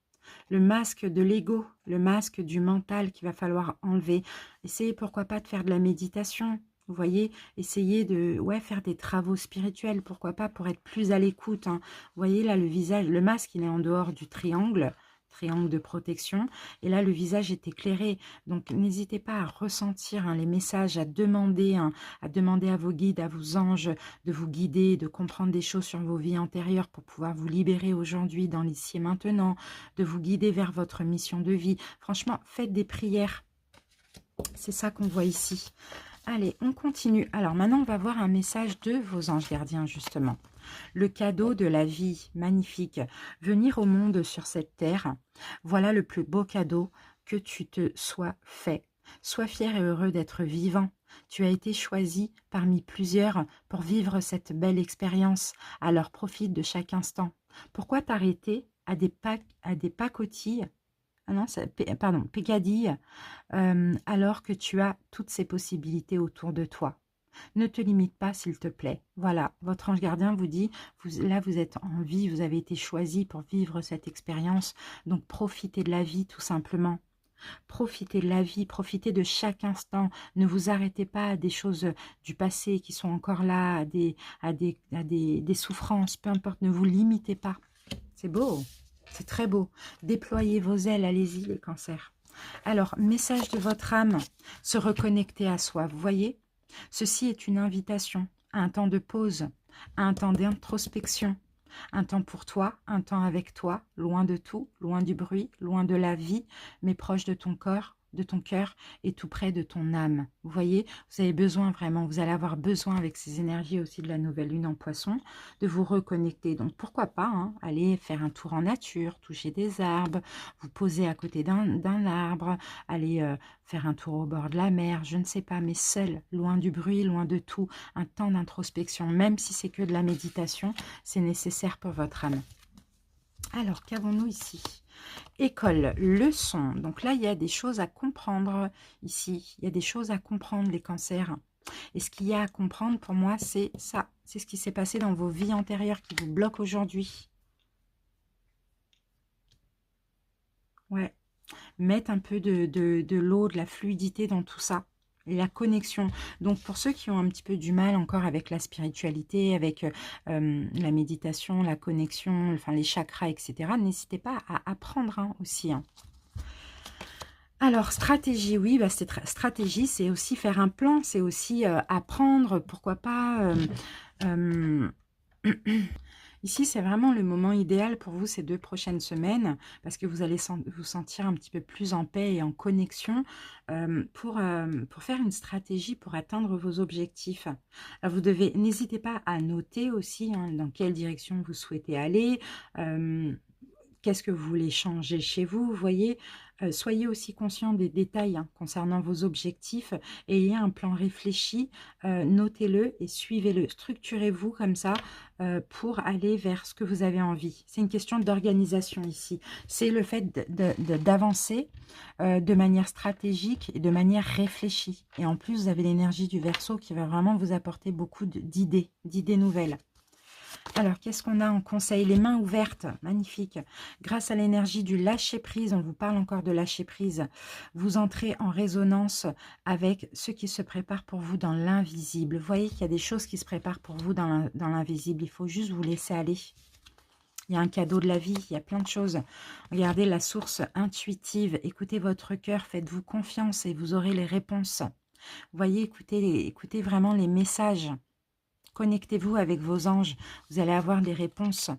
[SPEAKER 1] Le masque de l'ego, le masque du mental qu'il va falloir enlever. Essayez, pourquoi pas, de faire de la méditation. Vous voyez, essayez de faire des travaux spirituels, pourquoi pas, pour être plus à l'écoute. Vous voyez, là, le visage, le masque, il est en dehors du triangle de protection. Et là, le visage est éclairé. Donc, n'hésitez pas à ressentir les messages, à demander à vos guides, à vos anges, de vous guider, de comprendre des choses sur vos vies antérieures pour pouvoir vous libérer aujourd'hui, dans l'ici et maintenant, de vous guider vers votre mission de vie. Franchement, faites des prières. C'est ça qu'on voit ici. Allez, on continue. Alors, maintenant, on va voir un message de vos anges gardiens, justement. Le cadeau de la vie, magnifique. Venir au monde sur cette terre, voilà le plus beau cadeau que tu te sois fait. Sois fier et heureux d'être vivant. Tu as été choisi parmi plusieurs pour vivre cette belle expérience. Alors profite de chaque instant. Pourquoi t'arrêter à des pacotilles, peccadilles, alors que tu as toutes ces possibilités autour de toi? Ne te limite pas, s'il te plaît. Voilà, votre ange gardien vous dit, là vous êtes en vie, vous avez été choisi pour vivre cette expérience. Donc profitez de la vie tout simplement. Profitez de la vie, profitez de chaque instant. Ne vous arrêtez pas à des choses du passé qui sont encore là, à des souffrances, peu importe, ne vous limitez pas. C'est beau, c'est très beau. Déployez vos ailes, allez-y les cancers. Alors, message de votre âme, se reconnecter à soi, vous voyez ? Ceci est une invitation à un temps de pause, à un temps d'introspection, un temps pour toi, un temps avec toi, loin de tout, loin du bruit, loin de la vie, mais proche de ton corps, de ton cœur et tout près de ton âme. Vous voyez, vous avez besoin vraiment, vous allez avoir besoin avec ces énergies aussi de la nouvelle lune en poisson, de vous reconnecter. Donc pourquoi pas aller faire un tour en nature, toucher des arbres, vous poser à côté d'un arbre, aller faire un tour au bord de la mer, je ne sais pas, mais seul, loin du bruit, loin de tout, un temps d'introspection, même si c'est que de la méditation, c'est nécessaire pour votre âme. Alors, qu'avons-nous ici? École, leçon. Donc là, il y a des choses à comprendre ici. Il y a des choses à comprendre, les cancers. Et ce qu'il y a à comprendre, pour moi, c'est ça. C'est ce qui s'est passé dans vos vies antérieures qui vous bloque aujourd'hui. Ouais. Mettre un peu de l'eau, de la fluidité dans tout ça. Et la connexion. Donc, pour ceux qui ont un petit peu du mal encore avec la spiritualité, avec la méditation, la connexion, enfin les chakras, etc., n'hésitez pas à apprendre aussi. Alors, stratégie, oui, stratégie, c'est aussi faire un plan, c'est aussi apprendre, pourquoi pas... Ici, c'est vraiment le moment idéal pour vous ces 2 prochaines semaines, parce que vous allez vous sentir un petit peu plus en paix et en connexion pour faire une stratégie pour atteindre vos objectifs. Alors, n'hésitez pas à noter aussi hein, dans quelle direction vous souhaitez aller, qu'est-ce que vous voulez changer chez vous, vous voyez. Soyez aussi conscient des détails hein, concernant vos objectifs et ayez un plan réfléchi, notez-le et suivez-le. Structurez-vous comme ça pour aller vers ce que vous avez envie. C'est une question d'organisation ici. C'est le fait d'avancer de manière stratégique et de manière réfléchie. Et en plus, vous avez l'énergie du Verseau qui va vraiment vous apporter beaucoup d'idées nouvelles. Alors, qu'est-ce qu'on a en conseil? Les mains ouvertes, magnifique. Grâce à l'énergie du lâcher-prise, on vous parle encore de lâcher-prise, vous entrez en résonance avec ce qui se prépare pour vous dans l'invisible. Vous voyez qu'il y a des choses qui se préparent pour vous dans l'invisible. Il faut juste vous laisser aller. Il y a un cadeau de la vie, il y a plein de choses. Regardez la source intuitive, écoutez votre cœur, faites-vous confiance et vous aurez les réponses. Vous voyez, écoutez vraiment les messages. Connectez-vous avec vos anges, vous allez avoir des réponses.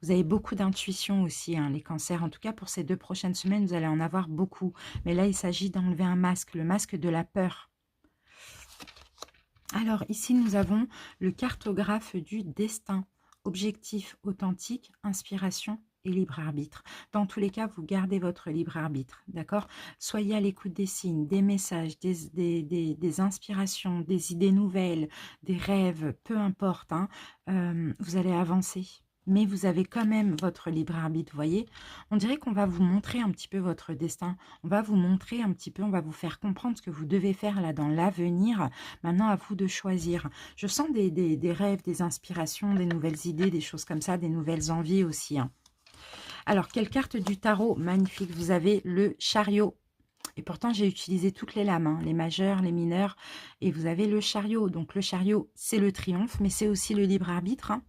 [SPEAKER 1] Vous avez beaucoup d'intuition aussi, hein, les cancers. En tout cas, pour ces 2 prochaines semaines, vous allez en avoir beaucoup. Mais là, il s'agit d'enlever un masque, le masque de la peur. Alors, ici, nous avons le cartographe du destin. Objectif authentique, inspiration et libre arbitre. Dans tous les cas, vous gardez votre libre arbitre, d'accord? Soyez à l'écoute des signes, des messages, des inspirations, des idées nouvelles, des rêves, peu importe, hein, vous allez avancer. Mais vous avez quand même votre libre arbitre, vous voyez. On dirait qu'on va vous montrer un petit peu votre destin. On va vous montrer un petit peu, on va vous faire comprendre ce que vous devez faire là dans l'avenir. Maintenant, à vous de choisir. Je sens des rêves, des inspirations, des nouvelles idées, des choses comme ça, des nouvelles envies aussi, hein. Alors, quelle carte du tarot? Magnifique, vous avez le chariot. Et pourtant, j'ai utilisé toutes les lames, hein, les majeures, les mineures. Et vous avez le chariot. Donc, le chariot, c'est le triomphe, mais c'est aussi le libre arbitre, hein.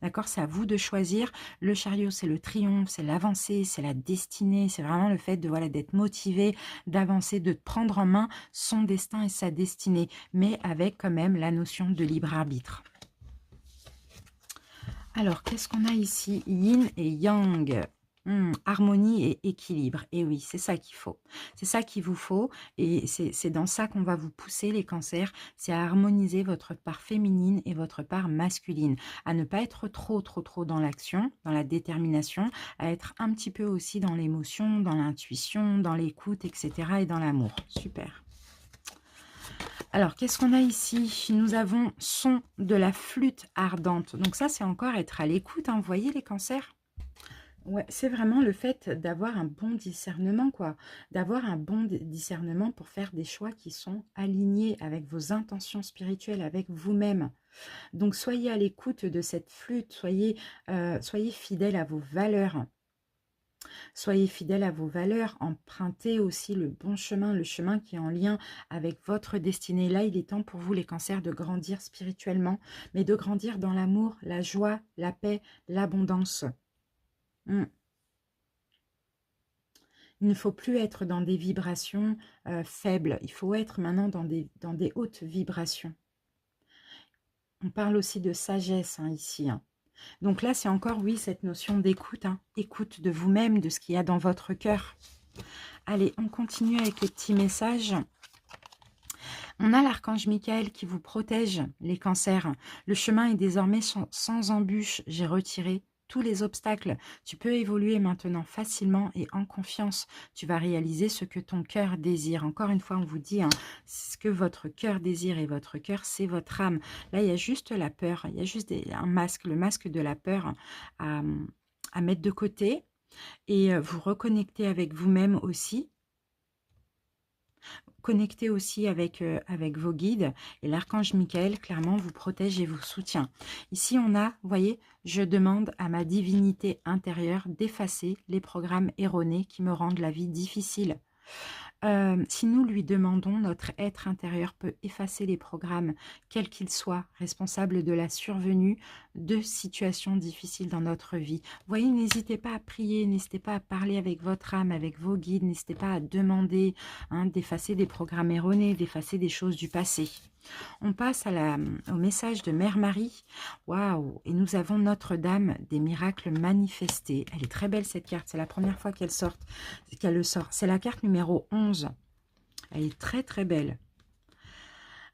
[SPEAKER 1] D'accord, c'est à vous de choisir. Le chariot, c'est le triomphe, c'est l'avancée, c'est la destinée. C'est vraiment le fait de voilà, d'être motivé, d'avancer, de prendre en main son destin et sa destinée. Mais avec quand même la notion de libre arbitre. Alors, qu'est-ce qu'on a ici? Yin et Yang. Harmonie et équilibre. Et oui, c'est ça qu'il faut. C'est ça qu'il vous faut. Et c'est dans ça qu'on va vous pousser, les cancers. C'est à harmoniser votre part féminine et votre part masculine. À ne pas être trop dans l'action, dans la détermination. À être un petit peu aussi dans l'émotion, dans l'intuition, dans l'écoute, etc. et dans l'amour. Super. Alors, qu'est-ce qu'on a ici? Nous avons son de la flûte ardente. Donc ça, c'est encore être à l'écoute, hein, vous voyez les cancers? Ouais, c'est vraiment le fait d'avoir un bon discernement, quoi. D'avoir un bon discernement pour faire des choix qui sont alignés avec vos intentions spirituelles, avec vous-même. Donc, soyez à l'écoute de cette flûte, soyez fidèle à vos valeurs. Soyez fidèle à vos valeurs, empruntez aussi le bon chemin, le chemin qui est en lien avec votre destinée. Là, il est temps pour vous, les cancers, de grandir spirituellement, mais de grandir dans l'amour, la joie, la paix, l'abondance. Il ne faut plus être dans des vibrations faibles, il faut être maintenant dans des hautes vibrations. On parle aussi de sagesse hein, ici, hein. Donc là, c'est encore, oui, cette notion d'écoute, hein. Écoute de vous-même, de ce qu'il y a dans votre cœur. Allez, on continue avec les petits messages. On a l'archange Michael qui vous protège, les cancers. Le chemin est désormais sans embûches. J'ai retiré tous les obstacles. Tu peux évoluer maintenant facilement et en confiance. Tu vas réaliser ce que ton cœur désire. Encore une fois, on vous dit, hein, ce que votre cœur désire et votre cœur, c'est votre âme. Là, il y a juste la peur. Il y a juste un masque, le masque de la peur à mettre de côté et vous reconnecter avec vous-même aussi. Connectez aussi avec vos guides et l'archange Michael, clairement, vous protège et vous soutient. Ici, on a, vous voyez, je demande à ma divinité intérieure d'effacer les programmes erronés qui me rendent la vie difficile. Si nous lui demandons, notre être intérieur peut effacer les programmes, quels qu'ils soient, responsables de la survenue de situations difficiles dans notre vie. Vous voyez, n'hésitez pas à prier, n'hésitez pas à parler avec votre âme, avec vos guides, n'hésitez pas à demander d'effacer des programmes erronés, d'effacer des choses du passé. On passe au message de Mère Marie. Waouh! Et nous avons Notre-Dame des miracles manifestés. Elle est très belle cette carte, c'est la première fois qu'elle le sort. C'est la carte numéro 11. Elle est très très belle.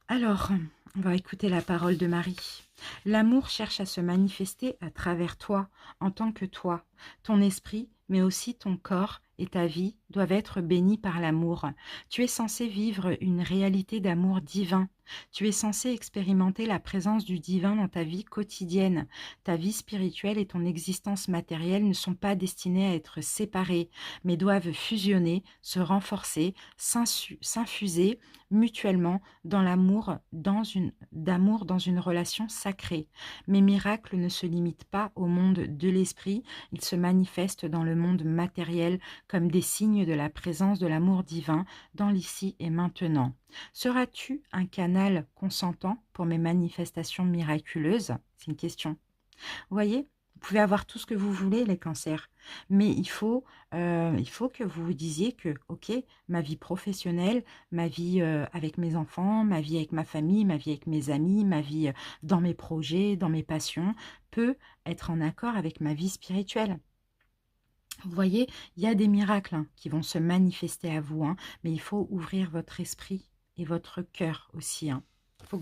[SPEAKER 1] Alors, on va écouter la parole de Marie. L'amour cherche à se manifester à travers toi, en tant que toi. Ton esprit, mais aussi ton corps et ta vie doivent être bénis par l'amour. Tu es censé vivre une réalité d'amour divin. Tu es censé expérimenter la présence du divin dans ta vie quotidienne. Ta vie spirituelle et ton existence matérielle ne sont pas destinées à être séparées, mais doivent fusionner, se renforcer, s'infuser mutuellement dans l'amour, dans une relation sacrée. Mes miracles ne se limitent pas au monde de l'esprit, ils se manifestent dans le monde matériel comme des signes de la présence de l'amour divin dans l'ici et maintenant. Seras-tu un canal consentant pour mes manifestations miraculeuses? C'est une question. Vous voyez, vous pouvez avoir tout ce que vous voulez, les cancers, mais il faut que vous vous disiez que, ok, ma vie professionnelle, ma vie avec mes enfants, ma vie avec ma famille, ma vie avec mes amis, ma vie dans mes projets, dans mes passions, peut être en accord avec ma vie spirituelle. Vous voyez, il y a des miracles qui vont se manifester à vous, mais il faut ouvrir votre esprit et votre cœur aussi. Il faut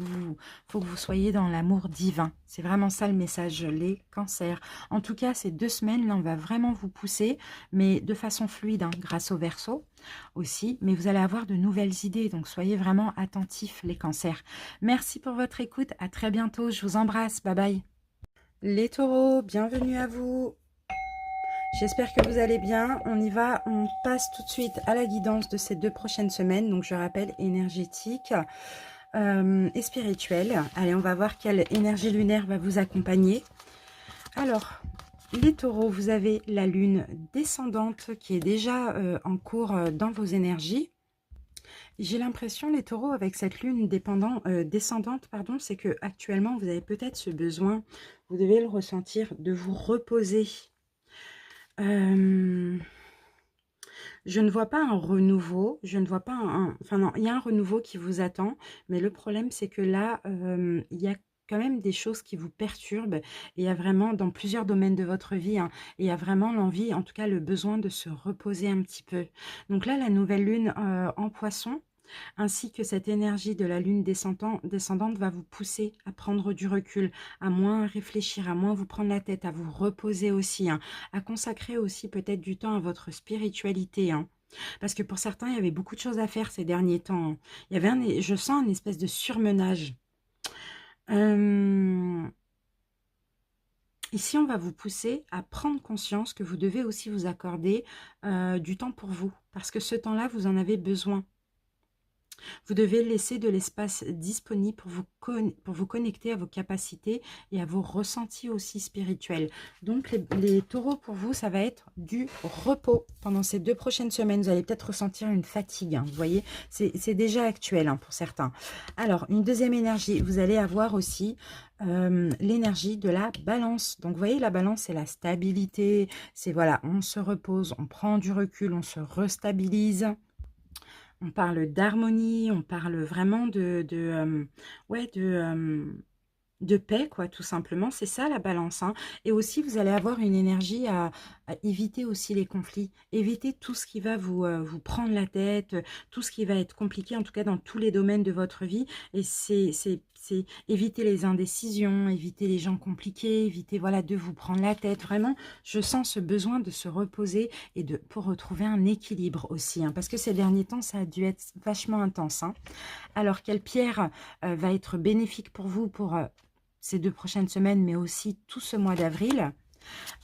[SPEAKER 1] que vous soyez dans l'amour divin. C'est vraiment ça le message, les cancers. En tout cas, ces 2 semaines, là, on va vraiment vous pousser, mais de façon fluide, grâce au Verseau aussi. Mais vous allez avoir de nouvelles idées, donc soyez vraiment attentifs, les cancers. Merci pour votre écoute. À très bientôt. Je vous embrasse. Bye bye. Les taureaux, bienvenue à vous. J'espère que vous allez bien. On y va, on passe tout de suite à la guidance de ces 2 prochaines semaines. Donc je rappelle, énergétique et spirituelle. Allez, on va voir quelle énergie lunaire va vous accompagner. Alors, les taureaux, vous avez la lune descendante qui est déjà en cours dans vos énergies. J'ai l'impression, les taureaux, avec cette lune descendante, c'est que actuellement vous avez peut-être ce besoin, vous devez le ressentir, de vous reposer. Je ne vois pas un renouveau, je ne vois pas enfin non, il y a un renouveau qui vous attend, mais le problème c'est que là, il y a quand même des choses qui vous perturbent, et il y a vraiment, dans plusieurs domaines de votre vie, et il y a vraiment l'envie, en tout cas le besoin de se reposer un petit peu. Donc là, la nouvelle lune en poisson, ainsi que cette énergie de la lune descendante va vous pousser à prendre du recul, à moins réfléchir, à moins vous prendre la tête, à vous reposer aussi, à consacrer aussi peut-être du temps à votre spiritualité. Parce que pour certains, il y avait beaucoup de choses à faire ces derniers temps. Il y avait je sens une espèce de surmenage. Ici, on va vous pousser à prendre conscience que vous devez aussi vous accorder du temps pour vous. Parce que ce temps-là, vous en avez besoin. Vous devez laisser de l'espace disponible pour vous connecter à vos capacités et à vos ressentis aussi spirituels. Donc les taureaux, pour vous, ça va être du repos pendant ces 2 prochaines semaines. Vous allez peut-être ressentir une fatigue, vous voyez, c'est déjà actuel pour certains. Alors, une deuxième énergie, vous allez avoir aussi l'énergie de la balance. Donc, vous voyez, la balance, c'est la stabilité, c'est voilà, on se repose, on prend du recul, on se restabilise. On parle d'harmonie, on parle vraiment de paix, quoi, tout simplement. C'est ça la balance. Et aussi, vous allez avoir une énergie à éviter aussi les conflits. Éviter tout ce qui va vous prendre la tête, tout ce qui va être compliqué, en tout cas dans tous les domaines de votre vie. Et c'est éviter les indécisions, éviter les gens compliqués, éviter voilà, de vous prendre la tête. Vraiment, je sens ce besoin de se reposer et pour retrouver un équilibre aussi. Parce que ces derniers temps, ça a dû être vachement intense. Alors, quelle pierre va être bénéfique pour vous pour ces 2 prochaines semaines, mais aussi tout ce mois d'avril?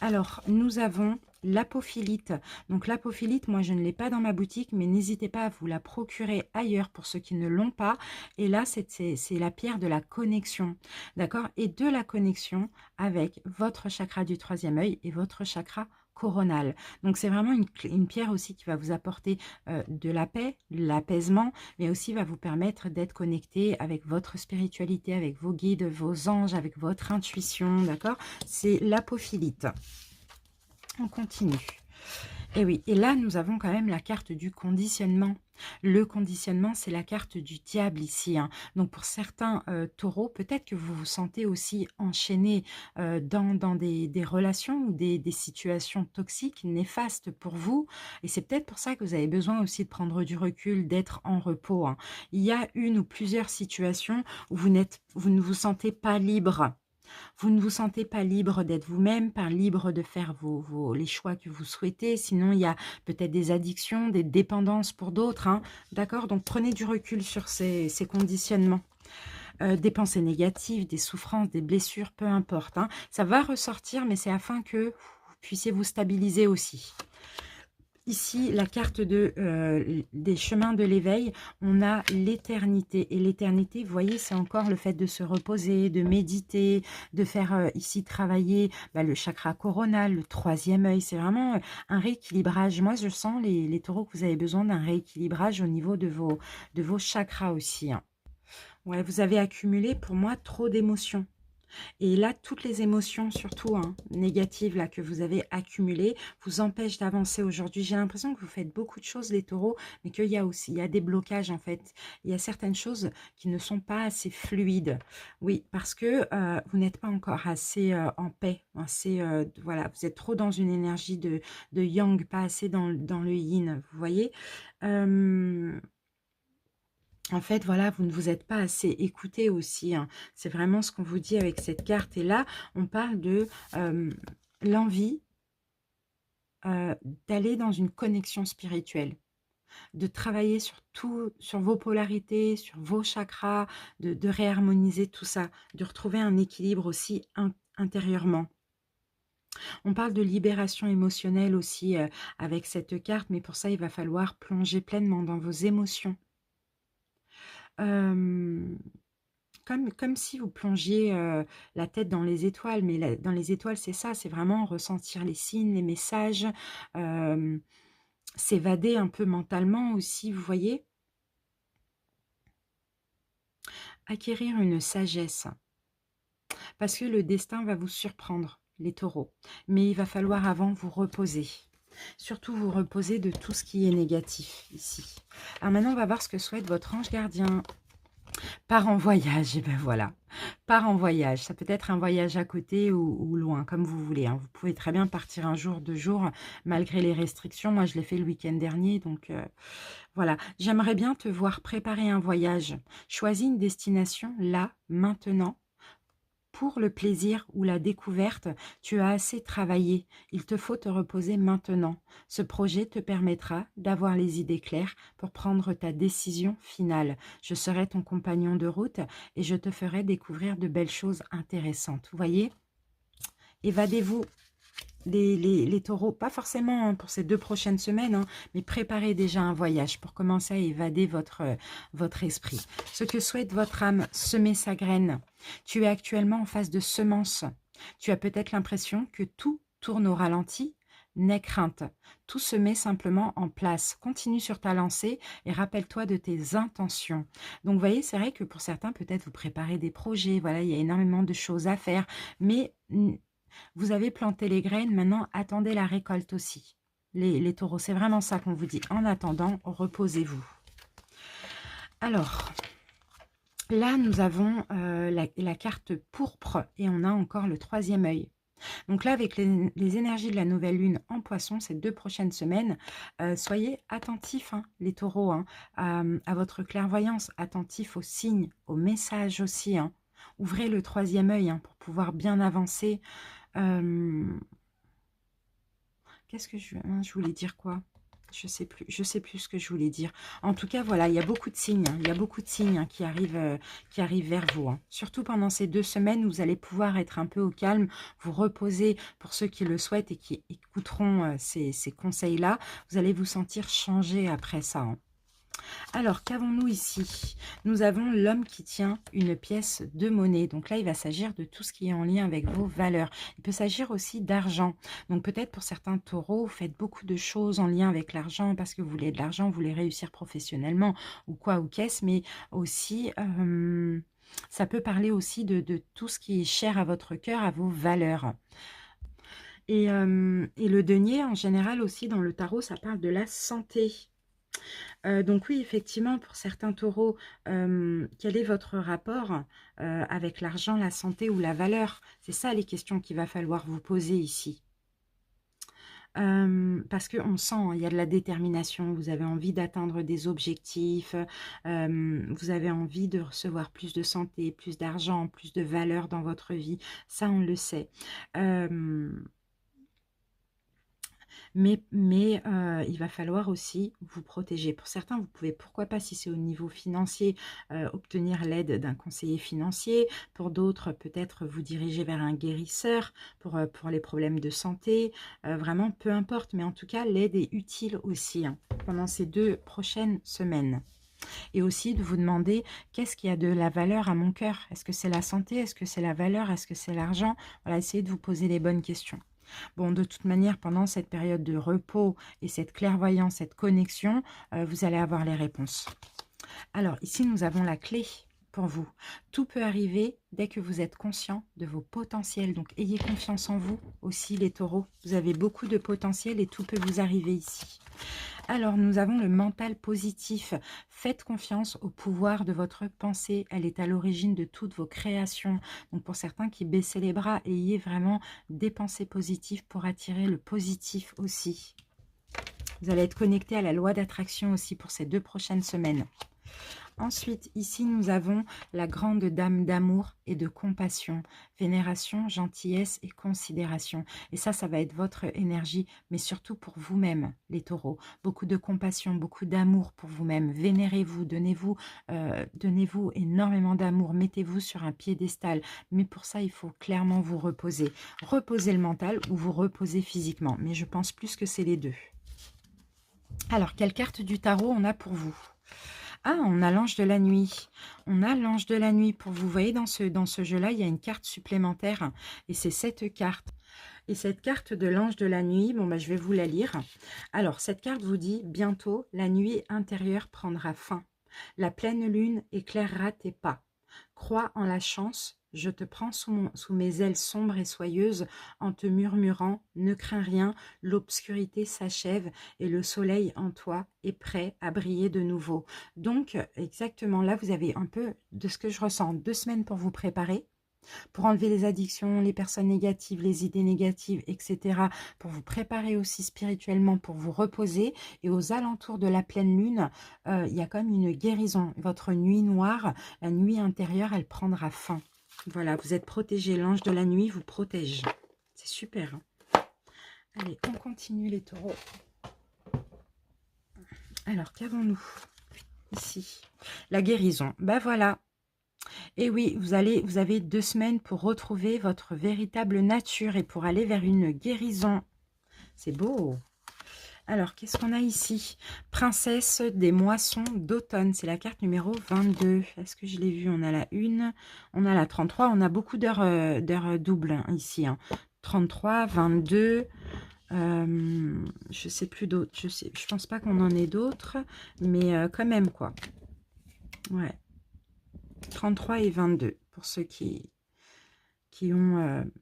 [SPEAKER 1] Alors, nous avons l'apophilite. Donc, l'apophilite, moi, je ne l'ai pas dans ma boutique, mais n'hésitez pas à vous la procurer ailleurs pour ceux qui ne l'ont pas. Et là, c'est la pierre de la connexion, d'accord? Et de la connexion avec votre chakra du 3e œil et votre chakra coronal. Donc c'est vraiment une pierre aussi qui va vous apporter de la paix, de l'apaisement, mais aussi va vous permettre d'être connecté avec votre spiritualité, avec vos guides, vos anges, avec votre intuition, d'accord? C'est l'apophilite. On continue. Et oui, et là, nous avons quand même la carte du conditionnement. Le conditionnement, c'est la carte du diable ici, hein. Donc, pour certains taureaux, peut-être que vous vous sentez aussi enchaîné dans des relations ou des situations toxiques, néfastes pour vous. Et c'est peut-être pour ça que vous avez besoin aussi de prendre du recul, d'être en repos, hein. Il y a une ou plusieurs situations où vous ne vous sentez pas libre. Vous ne vous sentez pas libre d'être vous-même, pas libre de faire les choix que vous souhaitez. Sinon, il y a peut-être des addictions, des dépendances pour d'autres, hein. D'accord? Donc, prenez du recul sur ces conditionnements. Des pensées négatives, des souffrances, des blessures, peu importe, hein. Ça va ressortir, mais c'est afin que vous puissiez vous stabiliser aussi. Ici, la carte des chemins de l'éveil, on a l'éternité. Et l'éternité, vous voyez, c'est encore le fait de se reposer, de méditer, de faire ici travailler le chakra coronal, le troisième œil. C'est vraiment un rééquilibrage. Moi, je sens, les taureaux, que vous avez besoin d'un rééquilibrage au niveau de vos chakras aussi, hein. Ouais, vous avez accumulé, pour moi, trop d'émotions. Et là, toutes les émotions, surtout hein, négatives là, que vous avez accumulées, vous empêchent d'avancer aujourd'hui. J'ai l'impression que vous faites beaucoup de choses, les taureaux, mais qu'il y a aussi des blocages en fait. Il y a certaines choses qui ne sont pas assez fluides. Oui, parce que vous n'êtes pas encore assez en paix. Assez, voilà, vous êtes trop dans une énergie de yang, pas assez dans le yin. Vous voyez en fait, voilà, vous ne vous êtes pas assez écouté aussi, hein. C'est vraiment ce qu'on vous dit avec cette carte. Et là, on parle de l'envie d'aller dans une connexion spirituelle, de travailler sur tout, sur vos polarités, sur vos chakras, de réharmoniser tout ça, de retrouver un équilibre aussi intérieurement. On parle de libération émotionnelle aussi avec cette carte, mais pour ça, il va falloir plonger pleinement dans vos émotions. Comme si vous plongiez la tête dans les étoiles, mais dans les étoiles, c'est ça, c'est vraiment ressentir les signes, les messages, s'évader un peu mentalement aussi, vous voyez? Acquérir une sagesse, parce que le destin va vous surprendre, les taureaux, mais il va falloir avant vous reposer. Surtout vous reposer de tout ce qui est négatif ici. Alors maintenant, on va voir ce que souhaite votre ange gardien. Part en voyage, et ben voilà. Part en voyage. Ça peut être un voyage à côté ou loin, comme vous voulez, hein. Vous pouvez très bien partir un jour, 2 jours, malgré les restrictions. Moi, je l'ai fait le week-end dernier, donc voilà. J'aimerais bien te voir préparer un voyage. Choisis une destination, là, maintenant. Pour le plaisir ou la découverte, tu as assez travaillé. Il te faut te reposer maintenant. Ce projet te permettra d'avoir les idées claires pour prendre ta décision finale. Je serai ton compagnon de route et je te ferai découvrir de belles choses intéressantes. Vous voyez? Évadez-vous. Les taureaux, pas forcément hein, pour ces 2 prochaines semaines, hein, mais préparez déjà un voyage pour commencer à évader votre esprit. Ce que souhaite votre âme, semer sa graine. Tu es actuellement en phase de semence. Tu as peut-être l'impression que tout tourne au ralenti. N'aie crainte. Tout se met simplement en place. Continue sur ta lancée et rappelle-toi de tes intentions. Donc, vous voyez, c'est vrai que pour certains, peut-être vous préparez des projets. Voilà, il y a énormément de choses à faire. Mais vous avez planté les graines, maintenant attendez la récolte aussi. Les taureaux, c'est vraiment ça qu'on vous dit. En attendant, reposez-vous. Alors, là, nous avons la carte pourpre et on a encore le troisième œil. Donc là, avec les énergies de la nouvelle lune en poisson, ces 2 prochaines semaines, soyez attentifs, hein, les taureaux, hein, à votre clairvoyance, attentifs aux signes, aux messages aussi, hein. Ouvrez le troisième œil hein, pour pouvoir bien avancer. Qu'est-ce que je voulais dire quoi? Je sais plus ce que je voulais dire. En tout cas, voilà, il y a beaucoup de signes, hein, il y a beaucoup de signes hein, qui arrivent vers vous, hein. Surtout pendant ces 2 semaines, vous allez pouvoir être un peu au calme, vous reposer pour ceux qui le souhaitent et qui écouteront ces conseils-là. Vous allez vous sentir changé après ça, hein. Alors, qu'avons-nous ici? Nous avons l'homme qui tient une pièce de monnaie. Donc là, il va s'agir de tout ce qui est en lien avec vos valeurs. Il peut s'agir aussi d'argent. Donc peut-être pour certains taureaux, vous faites beaucoup de choses en lien avec l'argent parce que vous voulez de l'argent, vous voulez réussir professionnellement ou quoi ou qu'est-ce, mais aussi... ça peut parler aussi de tout ce qui est cher à votre cœur, à vos valeurs. Et le denier, en général aussi, dans le tarot, ça parle de la santé. Donc oui, effectivement, pour certains taureaux, quel est votre rapport avec l'argent, la santé ou la valeur? C'est ça les questions qu'il va falloir vous poser ici. Parce qu'on sent, hein, il y a de la détermination, vous avez envie d'atteindre des objectifs, vous avez envie de recevoir plus de santé, plus d'argent, plus de valeur dans votre vie, ça on le sait. Mais il va falloir aussi vous protéger. Pour certains, vous pouvez, pourquoi pas, si c'est au niveau financier, obtenir l'aide d'un conseiller financier. Pour d'autres, peut-être vous diriger vers un guérisseur pour les problèmes de santé. Vraiment, peu importe. Mais en tout cas, l'aide est utile aussi hein, pendant ces 2 prochaines semaines. Et aussi de vous demander qu'est-ce qui a de la valeur à mon cœur. Est-ce que c'est la santé? Est-ce que c'est la valeur? Est-ce que c'est l'argent? Voilà, essayez de vous poser les bonnes questions. Bon, de toute manière, pendant cette période de repos et cette clairvoyance, cette connexion, vous allez avoir les réponses. Alors, ici, nous avons la clé pour vous. Tout peut arriver dès que vous êtes conscient de vos potentiels. Donc, ayez confiance en vous aussi, les taureaux. Vous avez beaucoup de potentiel et tout peut vous arriver ici. Alors, nous avons le mental positif. Faites confiance au pouvoir de votre pensée. Elle est à l'origine de toutes vos créations. Donc, pour certains qui baissaient les bras, ayez vraiment des pensées positives pour attirer le positif aussi. Vous allez être connecté à la loi d'attraction aussi pour ces 2 prochaines semaines. Ensuite, ici, nous avons la grande dame d'amour et de compassion, vénération, gentillesse et considération. Et ça va être votre énergie, mais surtout pour vous-même, les taureaux. Beaucoup de compassion, beaucoup d'amour pour vous-même. Vénérez-vous, donnez-vous énormément d'amour. Mettez-vous sur un piédestal. Mais pour ça, il faut clairement vous reposer. Reposer le mental ou vous reposer physiquement. Mais je pense plus que c'est les deux. Alors, quelle carte du tarot on a pour vous? Ah, on a l'ange de la nuit. On a l'ange de la nuit pour vous. Vous voyez, dans ce jeu-là, il y a une carte supplémentaire. Et c'est cette carte. Et cette carte de l'ange de la nuit, bon, bah, je vais vous la lire. Alors, cette carte vous dit, bientôt, la nuit intérieure prendra fin. La pleine lune éclairera tes pas. Crois en la chance. Je te prends sous mes ailes sombres et soyeuses en te murmurant, ne crains rien, l'obscurité s'achève et le soleil en toi est prêt à briller de nouveau. Donc, exactement là, vous avez un peu de ce que je ressens, 2 semaines pour vous préparer, pour enlever les addictions, les personnes négatives, les idées négatives, etc. Pour vous préparer aussi spirituellement, pour vous reposer. Et aux alentours de la pleine lune, il y a comme une guérison. Votre nuit noire, la nuit intérieure, elle prendra fin. Voilà, vous êtes protégés. L'ange de la nuit vous protège. C'est super. Hein. Allez, on continue les taureaux. Alors, qu'avons-nous ici? La guérison. Ben voilà. Et oui, vous avez 2 semaines pour retrouver votre véritable nature et pour aller vers une guérison. C'est beau. Alors, qu'est-ce qu'on a ici? Princesse des moissons d'automne. C'est la carte numéro 22. Est-ce que je l'ai vue? On a la 1, on a la 33. On a beaucoup d'heures doubles hein, ici. Hein. 33, 22. Je sais plus d'autres. Je pense pas qu'on en ait d'autres. Mais quand même, quoi. Ouais. 33 et 22 pour ceux qui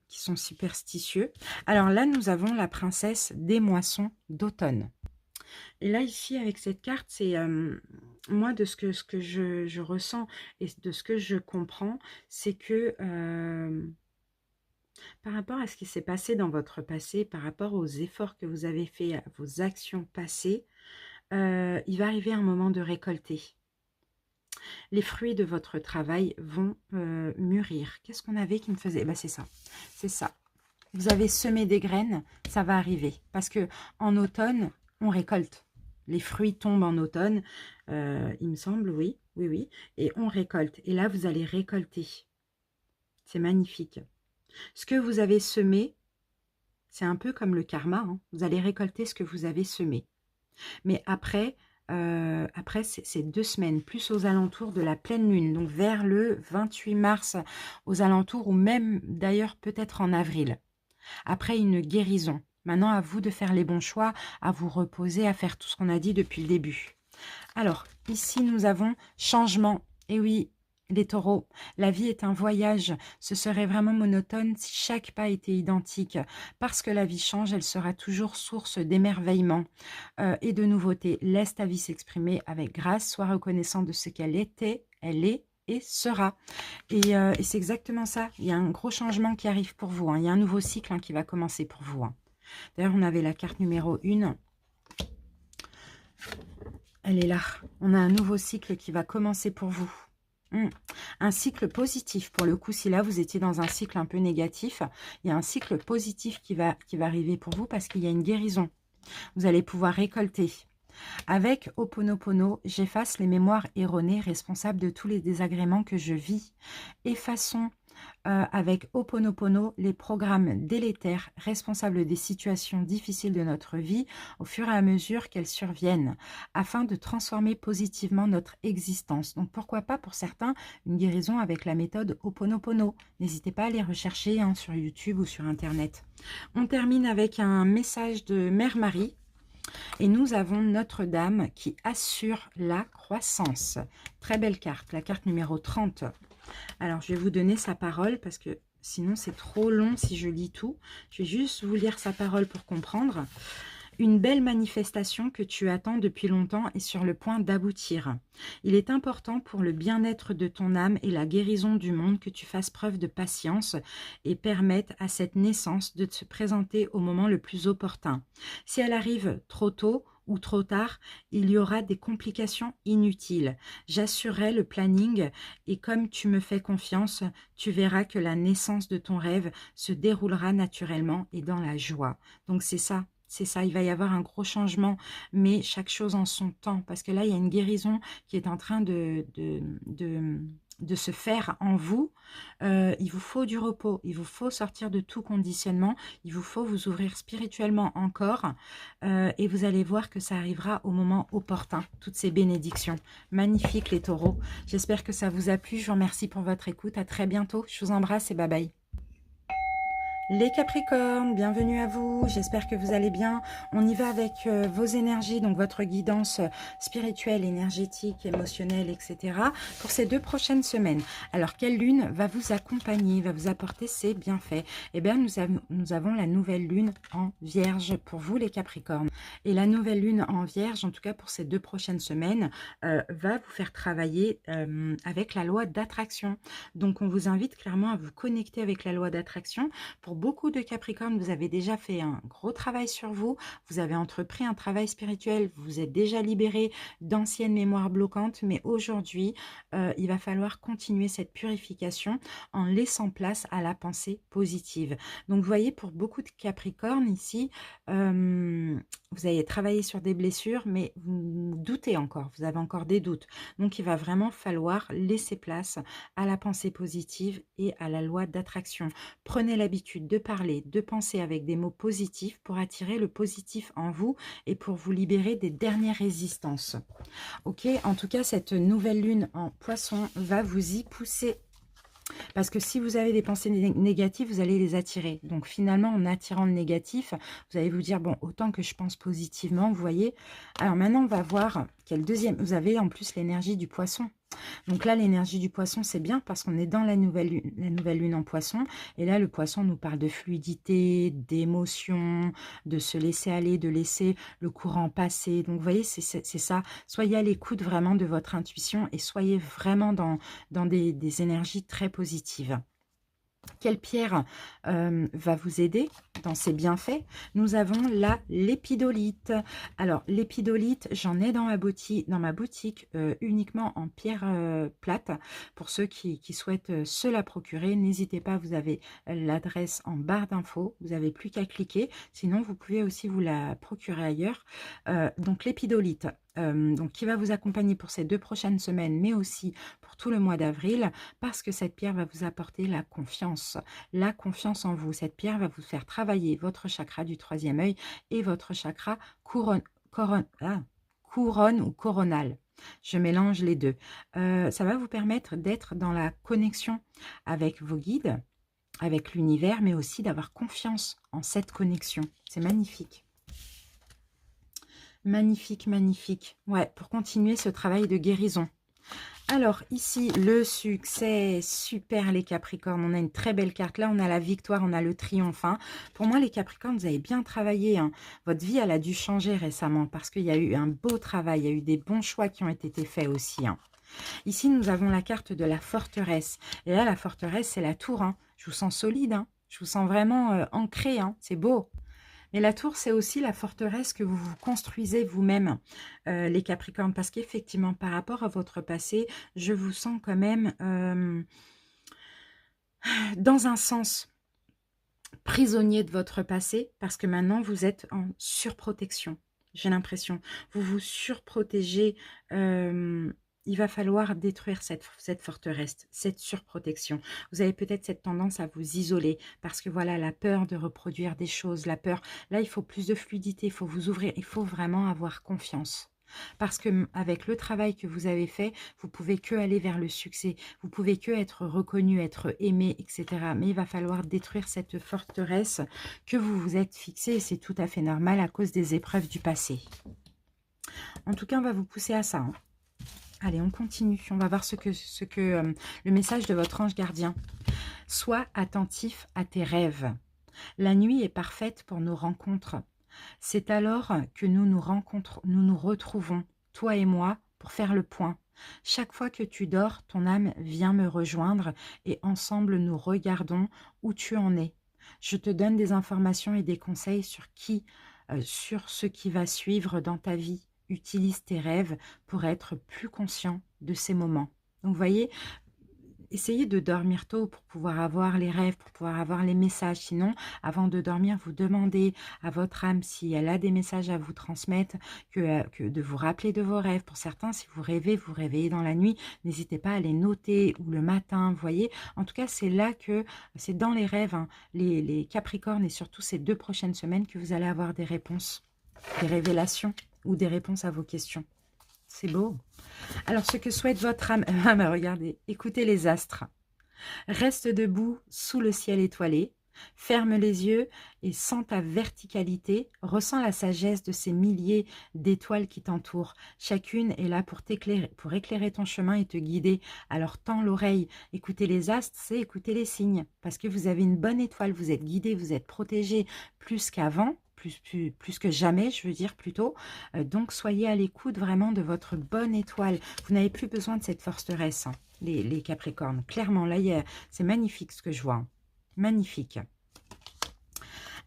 [SPEAKER 1] sont superstitieux. Alors là, nous avons la princesse des moissons d'automne. Et là, ici, avec cette carte, c'est moi, de ce que je ressens et de ce que je comprends, c'est que par rapport à ce qui s'est passé dans votre passé, par rapport aux efforts que vous avez faits, à vos actions passées, il va arriver un moment de récolter. Les fruits de votre travail vont mûrir. Qu'est-ce qu'on avait qui me faisait? C'est ça. C'est ça. Vous avez semé des graines, ça va arriver. Parce que en automne, on récolte. Les fruits tombent en automne, il me semble, oui. Et on récolte. Et là, vous allez récolter. C'est magnifique. Ce que vous avez semé, c'est un peu comme le karma. Hein. Vous allez récolter ce que vous avez semé. Mais après, après, c'est 2 semaines, plus aux alentours de la pleine lune, donc vers le 28 mars, aux alentours, ou même d'ailleurs peut-être en avril. Après une guérison. Maintenant, à vous de faire les bons choix, à vous reposer, à faire tout ce qu'on a dit depuis le début. Alors, ici, nous avons changement. Et oui, les taureaux, la vie est un voyage. Ce serait vraiment monotone si chaque pas était identique. Parce que la vie change, elle sera toujours source d'émerveillement et de nouveautés. Laisse ta vie s'exprimer avec grâce. Sois reconnaissant de ce qu'elle était, elle est et sera. Et c'est exactement ça. Il y a un gros changement qui arrive pour vous. Hein. Il y a un nouveau cycle qui va commencer pour vous. Hein. D'ailleurs, on avait la carte numéro 1. Elle est là. On a un nouveau cycle qui va commencer pour vous. Un cycle positif. Pour le coup, si là, vous étiez dans un cycle un peu négatif, il y a un cycle positif qui va arriver pour vous parce qu'il y a une guérison. Vous allez pouvoir récolter. Avec Ho'oponopono, j'efface les mémoires erronées responsables de tous les désagréments que je vis. Effaçons avec Ho'oponopono les programmes délétères responsables des situations difficiles de notre vie au fur et à mesure qu'elles surviennent, afin de transformer positivement notre existence. Donc pourquoi pas pour certains une guérison avec la méthode Ho'oponopono. N'hésitez pas à les rechercher sur YouTube ou sur Internet. On termine avec un message de Mère Marie. Et nous avons Notre-Dame qui assure la croissance. Très belle carte, la carte numéro 30. Alors, je vais vous donner sa parole parce que sinon, c'est trop long si je lis tout. Je vais juste vous lire sa parole pour comprendre. Une belle manifestation que tu attends depuis longtemps est sur le point d'aboutir. Il est important pour le bien-être de ton âme et la guérison du monde que tu fasses preuve de patience et permettes à cette naissance de se présenter au moment le plus opportun. Si elle arrive trop tôt ou trop tard, il y aura des complications inutiles. J'assurerai le planning et comme tu me fais confiance, tu verras que la naissance de ton rêve se déroulera naturellement et dans la joie. Donc c'est ça. C'est ça, il va y avoir un gros changement, mais chaque chose en son temps, parce que là, il y a une guérison qui est en train de se faire en vous. Il vous faut du repos, il vous faut sortir de tout conditionnement, il vous faut vous ouvrir spirituellement encore, et vous allez voir que ça arrivera au moment opportun, toutes ces bénédictions. Magnifique les taureaux, j'espère que ça vous a plu, je vous remercie pour votre écoute, à très bientôt, je vous embrasse et bye bye. Les Capricornes, bienvenue à vous, j'espère que vous allez bien. On y va avec vos énergies, donc votre guidance spirituelle, énergétique, émotionnelle, etc. pour ces 2 prochaines semaines. Alors, quelle lune va vous accompagner, va vous apporter ses bienfaits? Eh bien, nous avons la nouvelle lune en Vierge pour vous, les Capricornes. Et la nouvelle lune en Vierge, en tout cas pour ces 2 prochaines semaines, va vous faire travailler avec la loi d'attraction. Donc, on vous invite clairement à vous connecter avec la loi d'attraction. Pour beaucoup de Capricornes, vous avez déjà fait un gros travail sur vous, vous avez entrepris un travail spirituel, vous êtes déjà libéré d'anciennes mémoires bloquantes, mais aujourd'hui, il va falloir continuer cette purification en laissant place à la pensée positive. Donc, vous voyez, pour beaucoup de Capricornes ici, vous avez travaillé sur des blessures, mais vous doutez encore, vous avez encore des doutes. Donc, il va vraiment falloir laisser place à la pensée positive et à la loi d'attraction. Prenez l'habitude de parler, de penser avec des mots positifs pour attirer le positif en vous et pour vous libérer des dernières résistances. Ok, en tout cas, cette nouvelle lune en Poisson va vous y pousser. Parce que si vous avez des pensées négatives, vous allez les attirer. Donc finalement, en attirant le négatif, vous allez vous dire, bon, autant que je pense positivement, vous voyez. Alors maintenant, on va voir quel deuxième. Vous avez en plus l'énergie du Poisson. Donc là, l'énergie du Poisson, c'est bien parce qu'on est dans la nouvelle lune en Poisson. Et là, le Poisson nous parle de fluidité, d'émotion, de se laisser aller, de laisser le courant passer. Donc, vous voyez, c'est ça. Soyez à l'écoute vraiment de votre intuition et soyez vraiment dans des énergies très positives. Quelle pierre va vous aider dans ces bienfaits? Nous avons l'épidolite. Alors, l'épidolite, j'en ai dans ma boutique uniquement en pierre plate. Pour ceux qui souhaitent se la procurer, n'hésitez pas, vous avez l'adresse en barre d'infos. Vous n'avez plus qu'à cliquer. Sinon, vous pouvez aussi vous la procurer ailleurs. Donc, l'épidolite. Donc qui va vous accompagner pour ces 2 prochaines semaines, mais aussi pour tout le mois d'avril, parce que cette pierre va vous apporter la confiance en vous. Cette pierre va vous faire travailler votre chakra du 3e œil et votre chakra couronne ou coronale. Je mélange les deux. Ça va vous permettre d'être dans la connexion avec vos guides, avec l'univers, mais aussi d'avoir confiance en cette connexion. C'est magnifique. Magnifique, magnifique. Ouais, pour continuer ce travail de guérison. Alors, ici, le succès, super les Capricornes. On a une très belle carte. Là, on a la victoire, on a le triomphe. Hein. Pour moi, les Capricornes, vous avez bien travaillé. Hein. Votre vie, elle a dû changer récemment parce qu'il y a eu un beau travail. Il y a eu des bons choix qui ont été faits aussi. Hein. Ici, nous avons la carte de la forteresse. Et là, la forteresse, c'est la tour. Hein. Je vous sens solide. Hein. Je vous sens vraiment ancré. Hein. C'est beau. Mais la tour, c'est aussi la forteresse que vous vous construisez vous-même, les Capricornes. Parce qu'effectivement, par rapport à votre passé, je vous sens quand même, dans un sens, prisonnier de votre passé. Parce que maintenant, vous êtes en surprotection. J'ai l'impression. Vous vous surprotégez. Il va falloir détruire cette forteresse, cette surprotection. Vous avez peut-être cette tendance à vous isoler parce que voilà, la peur de reproduire des choses, la peur. Là, il faut plus de fluidité, il faut vous ouvrir, il faut vraiment avoir confiance. Parce que avec le travail que vous avez fait, vous pouvez que aller vers le succès, vous pouvez que être reconnu, être aimé, etc. Mais il va falloir détruire cette forteresse que vous vous êtes fixée et c'est tout à fait normal à cause des épreuves du passé. En tout cas, on va vous pousser à ça. Hein. Allez, on continue. On va voir ce que le message de votre ange gardien. Sois attentif à tes rêves. La nuit est parfaite pour nos rencontres. C'est alors que nous nous retrouvons, toi et moi, pour faire le point. Chaque fois que tu dors, ton âme vient me rejoindre et ensemble nous regardons où tu en es. Je te donne des informations et des conseils sur ce qui va suivre dans ta vie. Utilise tes rêves pour être plus conscient de ces moments. Donc, vous voyez, essayez de dormir tôt pour pouvoir avoir les rêves, pour pouvoir avoir les messages. Sinon, avant de dormir, vous demandez à votre âme si elle a des messages à vous transmettre, que de vous rappeler de vos rêves. Pour certains, si vous rêvez, vous réveillez dans la nuit, n'hésitez pas à les noter ou le matin, vous voyez. En tout cas, c'est là que, c'est dans les rêves, hein, les Capricornes et surtout ces 2 prochaines semaines que vous allez avoir des réponses, des révélations ou des réponses à vos questions. C'est beau. Alors, ce que souhaite votre âme, regardez, écoutez les astres. Reste debout sous le ciel étoilé, ferme les yeux et sens ta verticalité, ressens la sagesse de ces milliers d'étoiles qui t'entourent. Chacune est là pour t'éclairer, pour éclairer ton chemin et te guider. Alors tends l'oreille, écoutez les astres, c'est écouter les signes, parce que vous avez une bonne étoile, vous êtes guidé, vous êtes protégé plus qu'avant. Plus que jamais, je veux dire plutôt. Donc, soyez à l'écoute vraiment de votre bonne étoile. Vous n'avez plus besoin de cette forteresse, hein, les Capricornes. Clairement, là, c'est magnifique ce que je vois. Hein. Magnifique.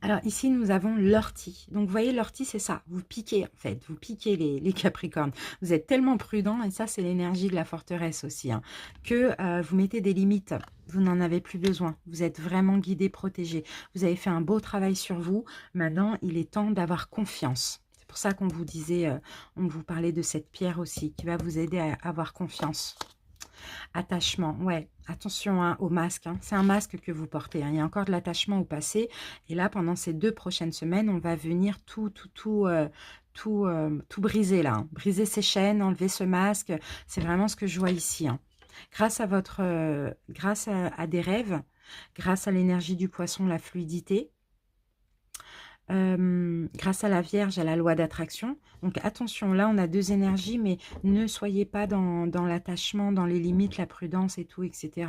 [SPEAKER 1] Alors ici, nous avons l'ortie. Donc, vous voyez, l'ortie, c'est ça. Vous piquez, en fait. Vous piquez les Capricornes. Vous êtes tellement prudents, et ça, c'est l'énergie de la forteresse aussi, hein, que vous mettez des limites. Vous n'en avez plus besoin. Vous êtes vraiment guidé, protégé. Vous avez fait un beau travail sur vous. Maintenant, il est temps d'avoir confiance. C'est pour ça qu'on vous disait, on vous parlait de cette pierre aussi, qui va vous aider à avoir confiance. Attachement, ouais, attention hein, au masque, hein. C'est un masque que vous portez, hein. Il y a encore de l'attachement au passé, et là, pendant ces 2 prochaines semaines, on va venir tout briser là, hein. Briser ces chaînes, enlever ce masque, c'est vraiment ce que je vois ici, hein. Grâce à grâce à des rêves, grâce à l'énergie du poisson, la fluidité, grâce à la Vierge, à la loi d'attraction. Donc attention, là on a 2 énergies, mais ne soyez pas dans l'attachement, dans les limites, la prudence et tout, etc.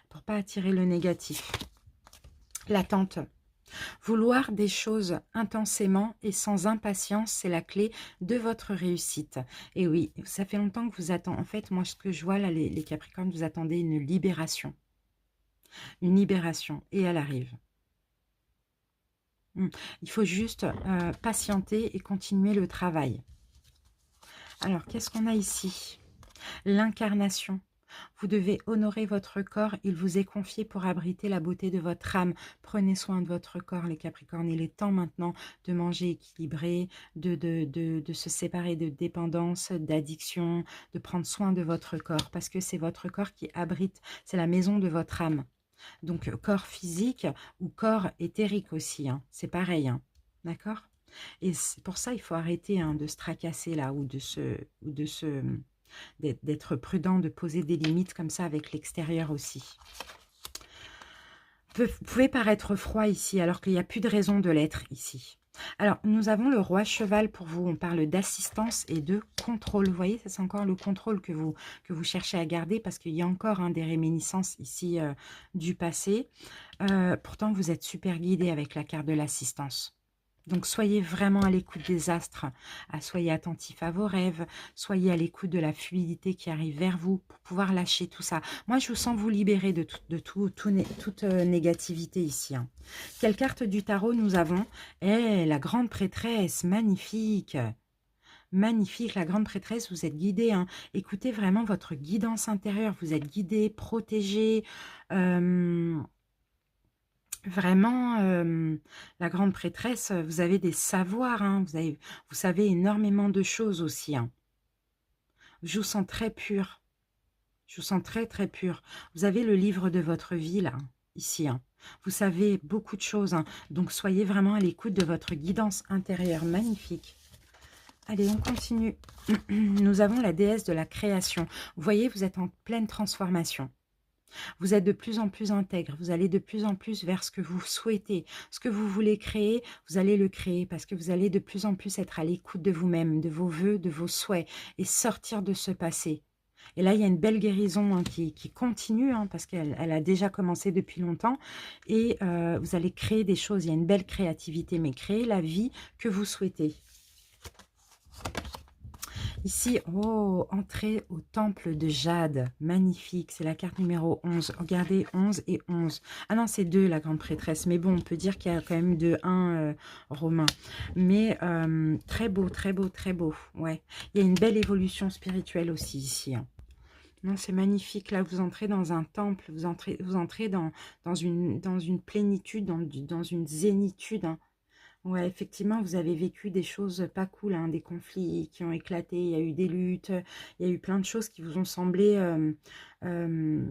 [SPEAKER 1] pour pas attirer le négatif. L'attente. Vouloir des choses intensément et sans impatience, c'est la clé de votre réussite. Et oui, ça fait longtemps que vous attendez. En fait, moi ce que je vois là, les Capricornes, vous attendez une libération. Une libération, et elle arrive. Il faut juste patienter et continuer le travail. Alors, qu'est-ce qu'on a ici? L'incarnation. Vous devez honorer votre corps. Il vous est confié pour abriter la beauté de votre âme. Prenez soin de votre corps, les Capricornes. Il est temps maintenant de manger équilibré, de se séparer de dépendance, d'addiction, de prendre soin de votre corps. Parce que c'est votre corps qui abrite, c'est la maison de votre âme. Donc, corps physique ou corps éthérique aussi, hein. C'est pareil, hein. D'accord? Et pour ça, il faut arrêter hein, de se tracasser là, ou d'être prudent, de poser des limites comme ça avec l'extérieur aussi. Vous pouvez paraître froid ici, alors qu'il n'y a plus de raison de l'être ici. Alors, nous avons le roi cheval pour vous. On parle d'assistance et de contrôle. Vous voyez, c'est encore le contrôle que vous cherchez à garder parce qu'il y a encore hein, des réminiscences ici du passé. Pourtant, vous êtes super guidé avec la carte de l'assistance. Donc, soyez vraiment à l'écoute des astres, soyez attentif à vos rêves, soyez à l'écoute de la fluidité qui arrive vers vous pour pouvoir lâcher tout ça. Moi, je vous sens vous libérer de toute négativité ici. Hein. Quelle carte du tarot nous avons? La grande prêtresse, magnifique. Magnifique, la grande prêtresse, vous êtes guidée. Hein. Écoutez vraiment votre guidance intérieure, vous êtes guidée, protégée. Vraiment, la grande prêtresse, vous avez des savoirs, hein, vous savez énormément de choses aussi. Hein. Je vous sens très pure, je vous sens très très pure. Vous avez le livre de votre vie là, ici. Hein. Vous savez beaucoup de choses, hein, donc soyez vraiment à l'écoute de votre guidance intérieure, magnifique. Allez, on continue. Nous avons la déesse de la création. Vous voyez, vous êtes en pleine transformation. Vous êtes de plus en plus intègre, vous allez de plus en plus vers ce que vous souhaitez. Ce que vous voulez créer, vous allez le créer parce que vous allez de plus en plus être à l'écoute de vous-même, de vos vœux, de vos souhaits et sortir de ce passé. Et là, il y a une belle guérison hein, qui continue hein, parce qu'elle a déjà commencé depuis longtemps et vous allez créer des choses. Il y a une belle créativité, mais créer la vie que vous souhaitez. Ici, oh, entrée au temple de Jade. Magnifique, c'est la carte numéro 11. Regardez, 11 et 11. Ah non, c'est 2, la grande prêtresse. Mais bon, on peut dire qu'il y a quand même de 1 romain. Mais très beau, très beau, très beau. Ouais. Il y a une belle évolution spirituelle aussi ici. Hein. Non, c'est magnifique. Là, vous entrez dans un temple, vous entrez dans une plénitude, dans une zénitude. Hein. Ouais, effectivement, vous avez vécu des choses pas cool, hein, des conflits qui ont éclaté, il y a eu des luttes, il y a eu plein de choses qui vous ont semblé, comment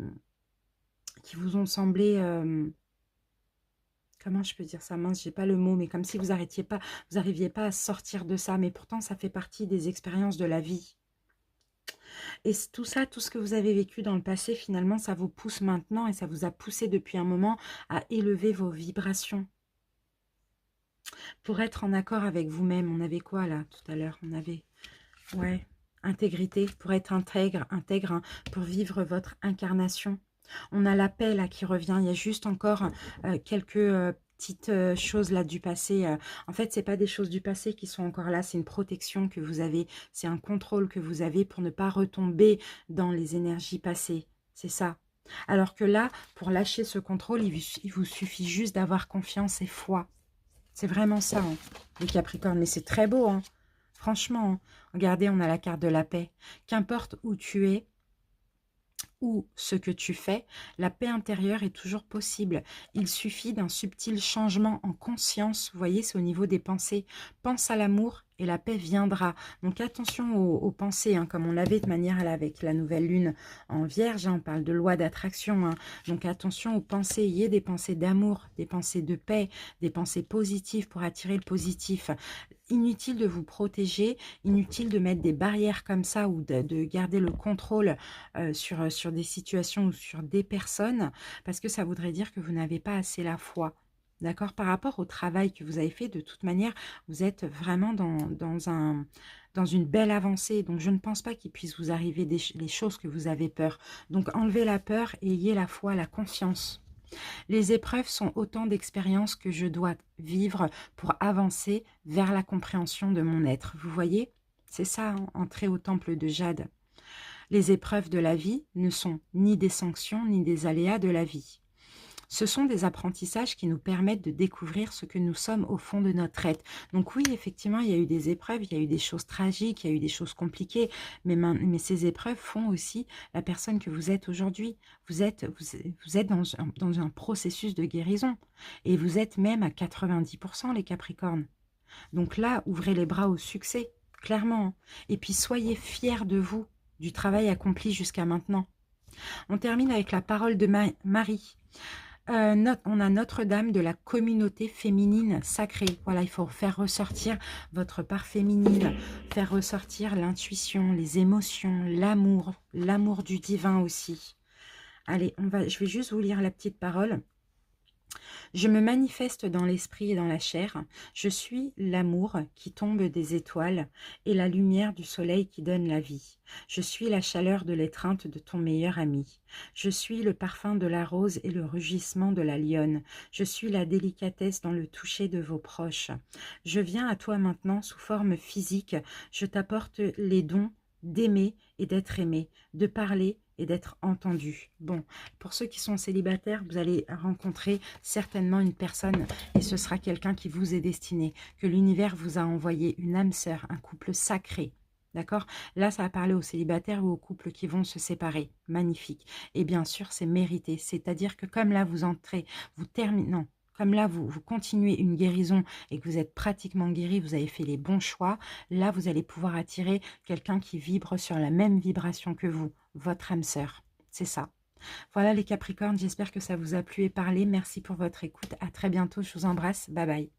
[SPEAKER 1] je peux dire ça, mince, j'ai pas le mot, mais comme si vous arriviez pas à sortir de ça, mais pourtant ça fait partie des expériences de la vie. Et tout ça, tout ce que vous avez vécu dans le passé, finalement, ça vous pousse maintenant et ça vous a poussé depuis un moment à élever vos vibrations. Pour être en accord avec vous-même, on avait quoi là tout à l'heure? On avait, ouais, intégrité, pour être intègre hein, pour vivre votre incarnation. On a la paix là qui revient, il y a juste encore quelques petites choses là du passé. En fait, c'est pas des choses du passé qui sont encore là, c'est une protection que vous avez, c'est un contrôle que vous avez pour ne pas retomber dans les énergies passées. C'est ça. Alors que là, pour lâcher ce contrôle, il vous suffit juste d'avoir confiance et foi. C'est vraiment ça, hein, les Capricornes. Mais c'est très beau, hein. Franchement. Hein. Regardez, on a la carte de la paix. Qu'importe où tu es ou ce que tu fais, la paix intérieure est toujours possible. Il suffit d'un subtil changement en conscience. Vous voyez, c'est au niveau des pensées. Pense à l'amour et la paix viendra. Donc attention aux pensées, hein, comme on l'avait de manière avec la nouvelle lune en Vierge, hein, on parle de loi d'attraction. Hein. Donc attention aux pensées, il y a des pensées d'amour, des pensées de paix, des pensées positives pour attirer le positif. Inutile de vous protéger, inutile de mettre des barrières comme ça ou de garder le contrôle sur des situations ou sur des personnes, parce que ça voudrait dire que vous n'avez pas assez la foi. D'accord? Par rapport au travail que vous avez fait, de toute manière, vous êtes vraiment dans une belle avancée. Donc, je ne pense pas qu'il puisse vous arriver les choses que vous avez peur. Donc, enlevez la peur et ayez la foi, la confiance. Les épreuves sont autant d'expériences que je dois vivre pour avancer vers la compréhension de mon être. Vous voyez? C'est ça, hein, entrer au temple de Jade. Les épreuves de la vie ne sont ni des sanctions ni des aléas de la vie. Ce sont des apprentissages qui nous permettent de découvrir ce que nous sommes au fond de notre être. Donc oui, effectivement, il y a eu des épreuves, il y a eu des choses tragiques, il y a eu des choses compliquées, mais ces épreuves font aussi la personne que vous êtes aujourd'hui. Vous êtes dans un processus de guérison et vous êtes même à 90% les Capricornes. Donc là, ouvrez les bras au succès, clairement. Et puis soyez fiers de vous, du travail accompli jusqu'à maintenant. On termine avec la parole de Marie. On a Notre-Dame de la communauté féminine sacrée. Voilà, il faut faire ressortir votre part féminine, faire ressortir l'intuition, les émotions, l'amour du divin aussi. Allez, je vais juste vous lire la petite parole. Je me manifeste dans l'esprit et dans la chair. Je suis l'amour qui tombe des étoiles et la lumière du soleil qui donne la vie. Je suis la chaleur de l'étreinte de ton meilleur ami. Je suis le parfum de la rose et le rugissement de la lionne. Je suis la délicatesse dans le toucher de vos proches. Je viens à toi maintenant sous forme physique. Je t'apporte les dons d'aimer et d'être aimé, de parler et d'être entendu. Bon, pour ceux qui sont célibataires, vous allez rencontrer certainement une personne et ce sera quelqu'un qui vous est destiné, que l'univers vous a envoyé, une âme sœur, un couple sacré. D'accord? Là, ça va parler aux célibataires ou aux couples qui vont se séparer. Magnifique. Et bien sûr, c'est mérité. C'est-à-dire que comme là, vous entrez, vous terminez... Non, comme là, vous continuez une guérison et que vous êtes pratiquement guéri, vous avez fait les bons choix, là, vous allez pouvoir attirer quelqu'un qui vibre sur la même vibration que vous, votre âme sœur. C'est ça. Voilà les Capricornes, j'espère que ça vous a plu et parlé. Merci pour votre écoute. À très bientôt, je vous embrasse. Bye bye.